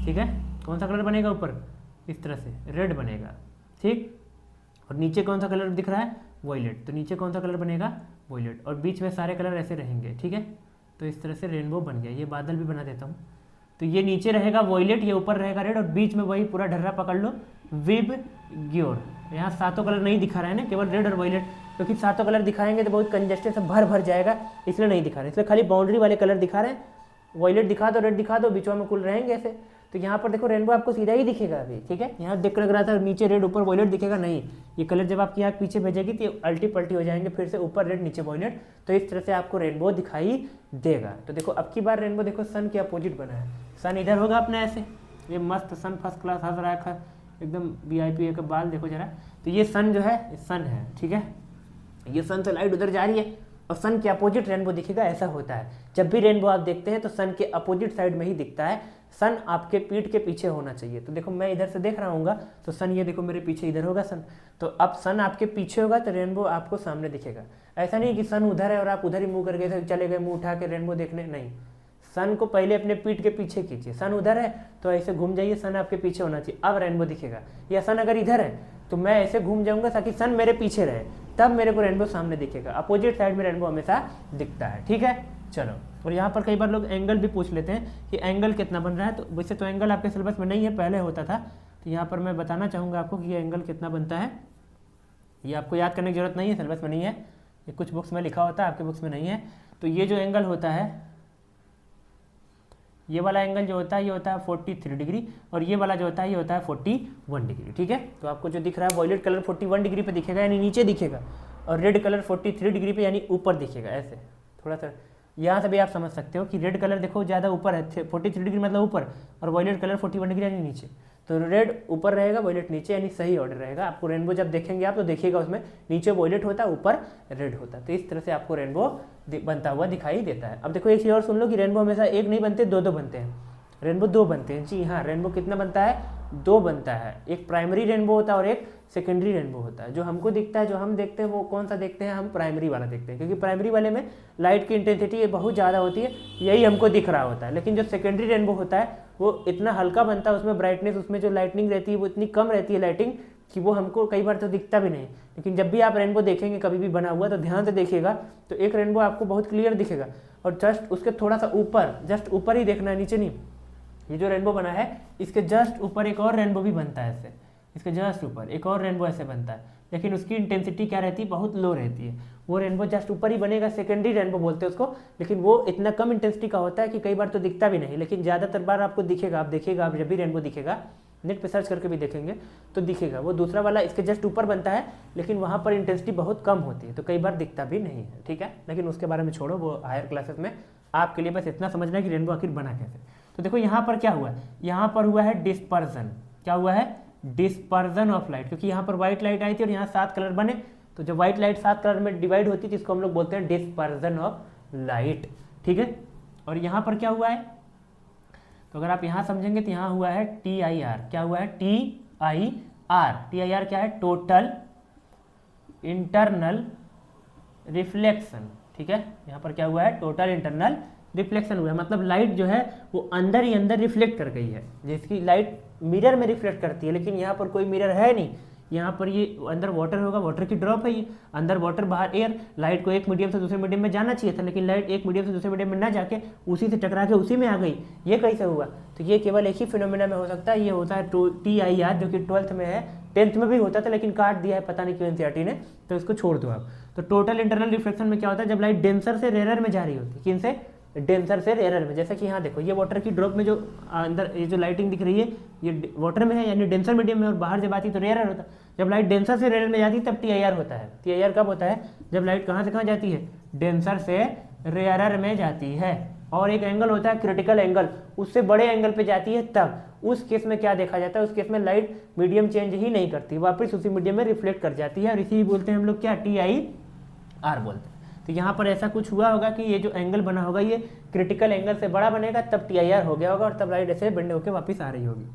ठीक है। कौन सा कलर बनेगा ऊपर, इस तरह से रेड बनेगा, ठीक। और नीचे कौन सा कलर दिख रहा है, वॉयलेट, तो नीचे कौन सा कलर बनेगा, वॉयलेट। और बीच में सारे कलर ऐसे रहेंगे, ठीक है। तो इस तरह से रेनबो बन गया। ये बादल भी बना देता हूँ। तो ये नीचे रहेगा वॉयलेट, ये ऊपर रहेगा रेड, और बीच में वही पूरा ढर्रा पकड़ लो, विब ग्योर। यहाँ सातों कलर नहीं दिखा रहे हैं ना, केवल रेड और वॉयलेट, क्योंकि सातों कलर दिखाएंगे तो बहुत कंजस्टेड से भर जाएगा, इसलिए नहीं दिखा रहे, इसलिए खाली बाउंड्री वाले कलर दिखा रहे हैं। वॉयलेट दिखा दो, रेड दिखा दो, बीचों में कुल रहेंगे ऐसे। तो यहाँ पर देखो रेनबो आपको सीधा ही दिखेगा अभी, ठीक है। यहाँ देख लग रहा था नीचे रेड ऊपर वॉयलेट दिखेगा, नहीं, ये कलर जब आपकी आँख पीछे भेजेगी तो अल्टी पल्टी हो जाएंगे, फिर से ऊपर रेड नीचे वॉयलेट। तो इस तरह से आपको रेनबो दिखाई देगा। तो देखो अब की बार रेनबो देखो सन के अपोजिट बना है, सन इधर होगा अपना ऐसे, ये मस्त सन फर्स्ट क्लास हंस रहा है एकदम VIP का बाल देखो जरा। तो ये सन जो है सन है, ठीक है। ये सन से लाइट उधर जा रही है और सन के अपोजिट रेनबो दिखेगा, ऐसा होता है। जब भी रेनबो आप देखते हैं तो सन के अपोजिट साइड में ही दिखता है, सन आपके पीठ के पीछे होना चाहिए। तो देखो मैं इधर से देख रहा हूँ तो सन ये देखो मेरे पीछे इधर होगा सन, तो अब सन आपके पीछे होगा तो रेनबो आपको सामने दिखेगा। ऐसा नहीं कि सन उधर है और आप उधर ही मुंह करके चले गए मुंह उठा के रेनबो देखने, नहीं। सन को पहले अपने पीठ के पीछे खींचिए, सन उधर है तो ऐसे घूम जाइए, सन आपके पीछे होना चाहिए, अब रेनबो दिखेगा। या सन अगर इधर है तो मैं ऐसे घूम जाऊंगा ताकि सन मेरे पीछे रहे, तब मेरे को रेनबो सामने दिखेगा। अपोजिट साइड में रेनबो हमेशा दिखता है, ठीक है। चलो, और यहाँ पर कई बार लोग एंगल भी पूछ लेते हैं कि एंगल कितना बन रहा है। तो वैसे तो एंगल आपके सिलेबस में नहीं है, पहले होता था। तो यहाँ पर मैं बताना चाहूँगा आपको कि ये एंगल कितना बनता है। ये आपको याद करने की जरूरत नहीं है, सिलेबस में नहीं है, ये कुछ बुक्स में लिखा होता है, आपके बुक्स में नहीं है। तो ये जो एंगल होता है, ये वाला एंगल जो होता है ये होता है 43 डिग्री, और ये वाला जो होता है ये होता है 41 डिग्री, ठीक है। तो आपको जो दिख रहा है वॉयलेट कलर 41 डिग्री पे दिखेगा, यानी नीचे दिखेगा, और रेड कलर 43 डिग्री पे यानी ऊपर दिखेगा। ऐसे थोड़ा सा यहाँ से भी आप समझ सकते हो कि रेड कलर देखो ज़्यादा ऊपर है, 43 डिग्री मतलब ऊपर, और वॉयलेट कलर 41 डिग्री यानी नीचे। तो रेड ऊपर रहेगा, वॉयलेट नीचे, यानी सही ऑर्डर रहेगा। आपको रेनबो जब देखेंगे आप तो देखिएगा उसमें नीचे वॉयलेट होता है, ऊपर रेड होता है। तो इस तरह से आपको रेनबो बनता हुआ दिखाई देता है। अब देखो एक चीज़ और सुन लो कि रेनबो हमेशा एक नहीं बनते, दो बनते हैं। रेनबो दो बनते हैं, जी हाँ। रेनबो कितना बनता है, दो बनता है, एक प्राइमरी रेनबो होता है और एक सेकेंडरी रेनबो होता है। जो हमको दिखता है, जो हम देखते हैं वो कौन सा देखते हैं, हम प्राइमरी वाला देखते हैं, क्योंकि प्राइमरी वाले में लाइट की इंटेंसिटी बहुत ज़्यादा होती है, यही हमको दिख रहा होता है। लेकिन जो सेकेंडरी रेनबो होता है वो इतना हल्का बनता है, उसमें ब्राइटनेस, उसमें जो लाइटनिंग रहती है वो इतनी कम रहती है लाइटिंग, कि वो हमको कई बार तो दिखता भी नहीं। लेकिन जब भी आप रेनबो देखेंगे कभी भी बना हुआ, तो ध्यान से देखिएगा, तो एक रेनबो आपको बहुत क्लियर दिखेगा, और जस्ट उसके थोड़ा सा ऊपर, जस्ट ऊपर ही देखना है, नीचे नहीं। ये जो रेनबो बना है इसके जस्ट ऊपर एक और रेनबो भी बनता है ऐसे, इसके जस्ट ऊपर एक और रेनबो ऐसे बनता है, लेकिन उसकी इंटेंसिटी क्या रहती है, बहुत लो रहती है। वो रेनबो जस्ट ऊपर ही बनेगा, सेकेंडरी रेनबो बोलते हैं उसको, लेकिन वो इतना कम इंटेंसिटी का होता है कि कई बार तो दिखता भी नहीं, लेकिन ज़्यादातर बार आपको दिखेगा। आप देखिएगा, आप जब भी रेनबो दिखेगा, नेट पे सर्च करके भी देखेंगे तो दिखेगा, वो दूसरा वाला इसके जस्ट ऊपर बनता है, लेकिन वहाँ पर इंटेंसिटी बहुत कम होती है, तो कई बार दिखता भी नहीं है, ठीक है। लेकिन उसके बारे में छोड़ो, वो हायर क्लासेस में आपके लिए बस इतना समझना है कि रेनबो आखिर बना कैसे। तो देखो यहाँ पर क्या हुआ है, यहाँ पर हुआ है डिस्पर्जन। क्या हुआ है, डिस्पर्जन ऑफ लाइट, क्योंकि यहाँ पर व्हाइट लाइट आई थी और यहाँ 7 कलर बने, तो जब व्हाइट लाइट 7 कलर में डिवाइड होती है जिसको हम लोग बोलते हैं डिस्पर्जन ऑफ लाइट, ठीक है। और यहाँ पर क्या हुआ है, तो अगर आप यहाँ समझेंगे तो यहाँ हुआ है TIR। क्या हुआ है, TIR। TIR क्या है, टोटल इंटरनल रिफ्लेक्शन, ठीक है। यहाँ पर क्या हुआ है, टोटल इंटरनल रिफ्लेक्शन हुआ है, मतलब लाइट जो है वो अंदर ही अंदर रिफ्लेक्ट कर गई है, जिसकी लाइट मिरर में रिफ्लेक्ट करती है, लेकिन यहाँ पर कोई मिरर है नहीं। यहाँ पर ये अंदर वाटर होगा, वाटर की ड्रॉप है, ये अंदर वाटर बाहर एयर। लाइट को एक मीडियम से दूसरे मीडियम में जाना चाहिए था, लेकिन लाइट एक मीडियम से दूसरे मीडियम में ना जाके उसी से टकरा के उसी में आ गई। ये कैसे हुआ, तो ये केवल एक ही फिनोमेना में हो सकता है, ये होता है TIR, जो कि 12th में है, 10th में भी होता था लेकिन काट दिया है, पता नहीं क्यों NCERT ने, तो इसको छोड़ दो आप। तो टोटल इंटरनल रिफ्लेक्शन में क्या होता है, जब लाइट डेंसर से रेयर में जा रही होती है, किन से, डेंसर से रेयर में। जैसे कि यहाँ देखो, ये वाटर की ड्रॉप में जो अंदर ये जो लाइटिंग दिख रही है, ये वाटर में है यानी डेंसर मीडियम में, और बाहर जब आती तो रेयर होता है। जब लाइट डेंसर से रेयर में जाती है तब TIR होता है। TIR कब होता है, जब लाइट कहाँ से कहाँ जाती है, डेंसर से रेयर में जाती है। और एक एंगल होता है क्रिटिकल एंगल, उससे बड़े एंगल पे जाती है तब। उस केस में क्या देखा जाता है, उस केस में लाइट मीडियम चेंज ही नहीं करती, वापस उसी मीडियम में रिफ्लेक्ट कर जाती है, और इसी बोलते हैं हम लोग क्या, TIR बोलते हैं। तो यहाँ पर ऐसा कुछ हुआ होगा कि ये जो एंगल बना होगा ये क्रिटिकल एंगल से बड़ा बनेगा, तब TIR हो गया होगा, और तब लाइट ऐसे बेंड होकर वापस आ रही होगी।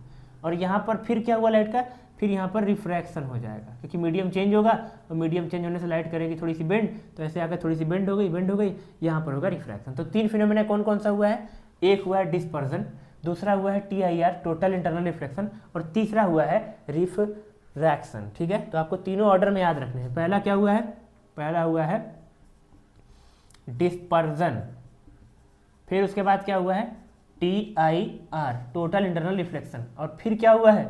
और यहाँ पर फिर क्या हुआ लाइट का, फिर यहाँ पर रिफ्रैक्शन हो जाएगा, क्योंकि मीडियम चेंज होगा, और मीडियम चेंज होने से लाइट करेगी थोड़ी सी बेंड, तो ऐसे आकर थोड़ी सी बेंड हो गई, यहाँ पर होगा रिफ्रैक्शन। तो 3 फिनोमेना कौन कौन सा हुआ है, एक हुआ है डिस्पर्जन, दूसरा हुआ है TIR, टोटल इंटरनल रिफ्लेक्शन, और तीसरा हुआ है रिफ्रैक्शन, ठीक है। तो आपको तीनों ऑर्डर में याद रखने हैं। पहला क्या हुआ है, पहला हुआ है डिस्पर्जन, फिर उसके बाद क्या हुआ है TIR, टोटल इंटरनल रिफ्लेक्शन, और फिर क्या हुआ है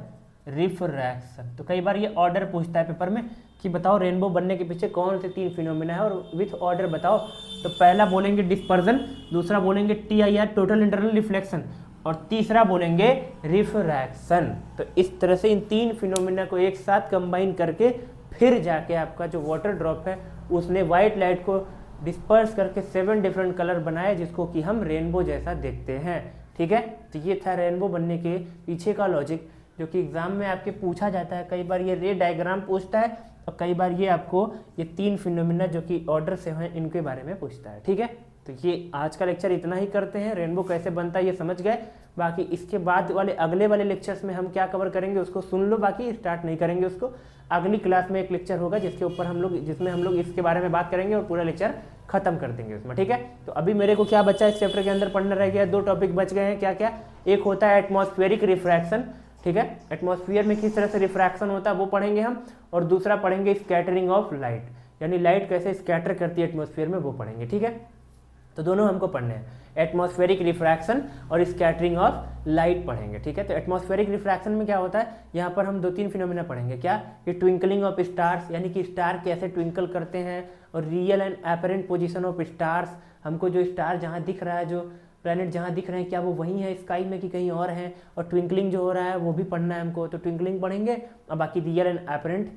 रिफ्रैक्शन। तो कई बार ये ऑर्डर पूछता है पेपर में कि बताओ रेनबो बनने के पीछे कौन से 3 फिनोमेना है और विथ ऑर्डर बताओ। तो पहला बोलेंगे डिस्पर्जन, दूसरा बोलेंगे TIR, टोटल इंटरनल रिफ्लेक्शन, और तीसरा बोलेंगे रिफ्रैक्शन। तो इस तरह से इन 3 फिनोमेना को एक साथ कंबाइन करके फिर जाके आपका जो वाटर ड्रॉप है उसने व्हाइट लाइट को डिस्पर्स करके 7 डिफरेंट कलर बनाए, जिसको कि हम रेनबो जैसा देखते हैं, ठीक है। तो ये था रेनबो बनने के पीछे का लॉजिक, जो कि एग्जाम में आपके पूछा जाता है। कई बार ये रे डायग्राम पूछता है, और कई बार ये आपको ये 3 फिनोमेना जो कि ऑर्डर से हैं इनके बारे में पूछता है, ठीक है। तो ये आज का लेक्चर इतना ही करते हैं। रेनबो कैसे बनता है ये समझ गए, बाकी इसके बाद वाले अगले वाले लेक्चर्स में हम क्या कवर करेंगे उसको सुन लो, बाकी स्टार्ट नहीं करेंगे उसको। अगली क्लास में एक लेक्चर होगा जिसमें हम लोग इसके बारे में बात करेंगे और पूरा लेक्चर खत्म कर देंगे उसमें, ठीक है। तो अभी मेरे को क्या बचा इस चैप्टर के अंदर पढ़ना रह गया, 2 टॉपिक बच गए हैं। क्या क्या, एक होता है एटमॉस्फेरिक रिफ्रैक्शन, ठीक है, एटमॉस्फेयर में किस तरह से रिफ्रैक्शन होता है वो पढ़ेंगे हम, और दूसरा पढ़ेंगे स्कैटरिंग ऑफ लाइट, यानी लाइट कैसे स्कैटर करती है एटमॉस्फेयर में, वो पढ़ेंगे, ठीक है। तो दोनों हमको पढ़ने हैं, एटमॉस्फेरिक रिफ्रैक्शन और स्कैटरिंग ऑफ लाइट पढ़ेंगे, ठीक है। तो एटमॉस्फेरिक रिफ्रैक्शन में क्या होता है, यहाँ पर हम 2-3 फिनोमेना पढ़ेंगे। क्या, ये ट्विंकलिंग ऑफ स्टार्स, यानी कि स्टार कैसे ट्विंकल करते हैं, और real and apparent position of stars, हमको जो स्टार जहाँ दिख रहा है, जो प्लैनेट जहाँ दिख रहे हैं, क्या वो वहीं है स्काई में कि कहीं और है, और ट्विंकलिंग जो हो रहा है वो भी पढ़ना है हमको। तो ट्विंकलिंग पढ़ेंगे, और बाकी रियल एंड एपरेंट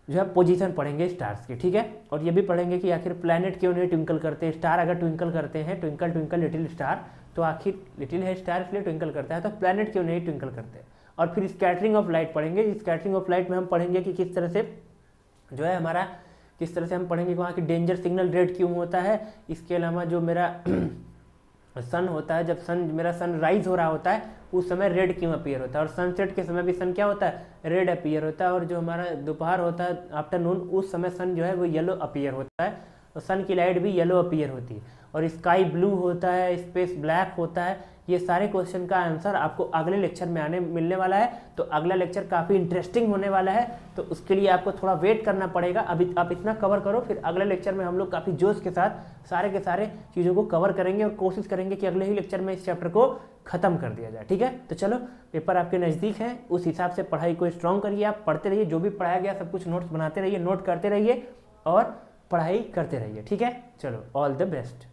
जो है पोजीशन पढ़ेंगे स्टार्स की, ठीक है। और ये भी पढ़ेंगे कि आखिर प्लैनेट क्यों नहीं ट्विंकल करते हैं, स्टार अगर ट्विंकल करते हैं, ट्विंकल ट्विंकल लिटिल स्टार, तो आखिर लिटिल है स्टार इसलिए ट्विंकल करता है, तो प्लैनेट क्यों नहीं ट्विंकल करते। और फिर स्कैटरिंग ऑफ लाइट पढ़ेंगे। स्कैटरिंग ऑफ लाइट में हम पढ़ेंगे कि किस तरह से जो है हमारा, किस तरह से हम पढ़ेंगे वहाँ की डेंजर सिग्नल रेड क्यों होता है। इसके अलावा जो मेरा सन होता है, जब मेरा सन राइज हो रहा होता है उस समय रेड क्यों अपीयर होता है, और सनसेट के समय भी सन क्या होता है, रेड अपीयर होता है, और जो हमारा दोपहर होता है आफ्टरनून, उस समय सन जो है वो येलो अपीयर होता है, और सन की लाइट भी येलो अपीयर होती है, और स्काई ब्लू होता है, स्पेस ब्लैक होता है। ये सारे क्वेश्चन का आंसर आपको अगले लेक्चर में आने मिलने वाला है। तो अगला लेक्चर काफ़ी इंटरेस्टिंग होने वाला है, तो उसके लिए आपको थोड़ा वेट करना पड़ेगा। अभी आप इतना कवर करो, फिर अगले लेक्चर में हम लोग काफ़ी जोश के साथ सारे के सारे चीज़ों को कवर करेंगे, और कोशिश करेंगे कि अगले ही लेक्चर में इस चैप्टर को खत्म कर दिया जाए। ठीक है, तो चलो पेपर आपके नज़दीक है, उस हिसाब से पढ़ाई को स्ट्रॉन्ग करिए, आप पढ़ते रहिए, जो भी पढ़ाया गया सब कुछ नोट्स बनाते रहिए, नोट करते रहिए और पढ़ाई करते रहिए। ठीक है, चलो ऑल द बेस्ट।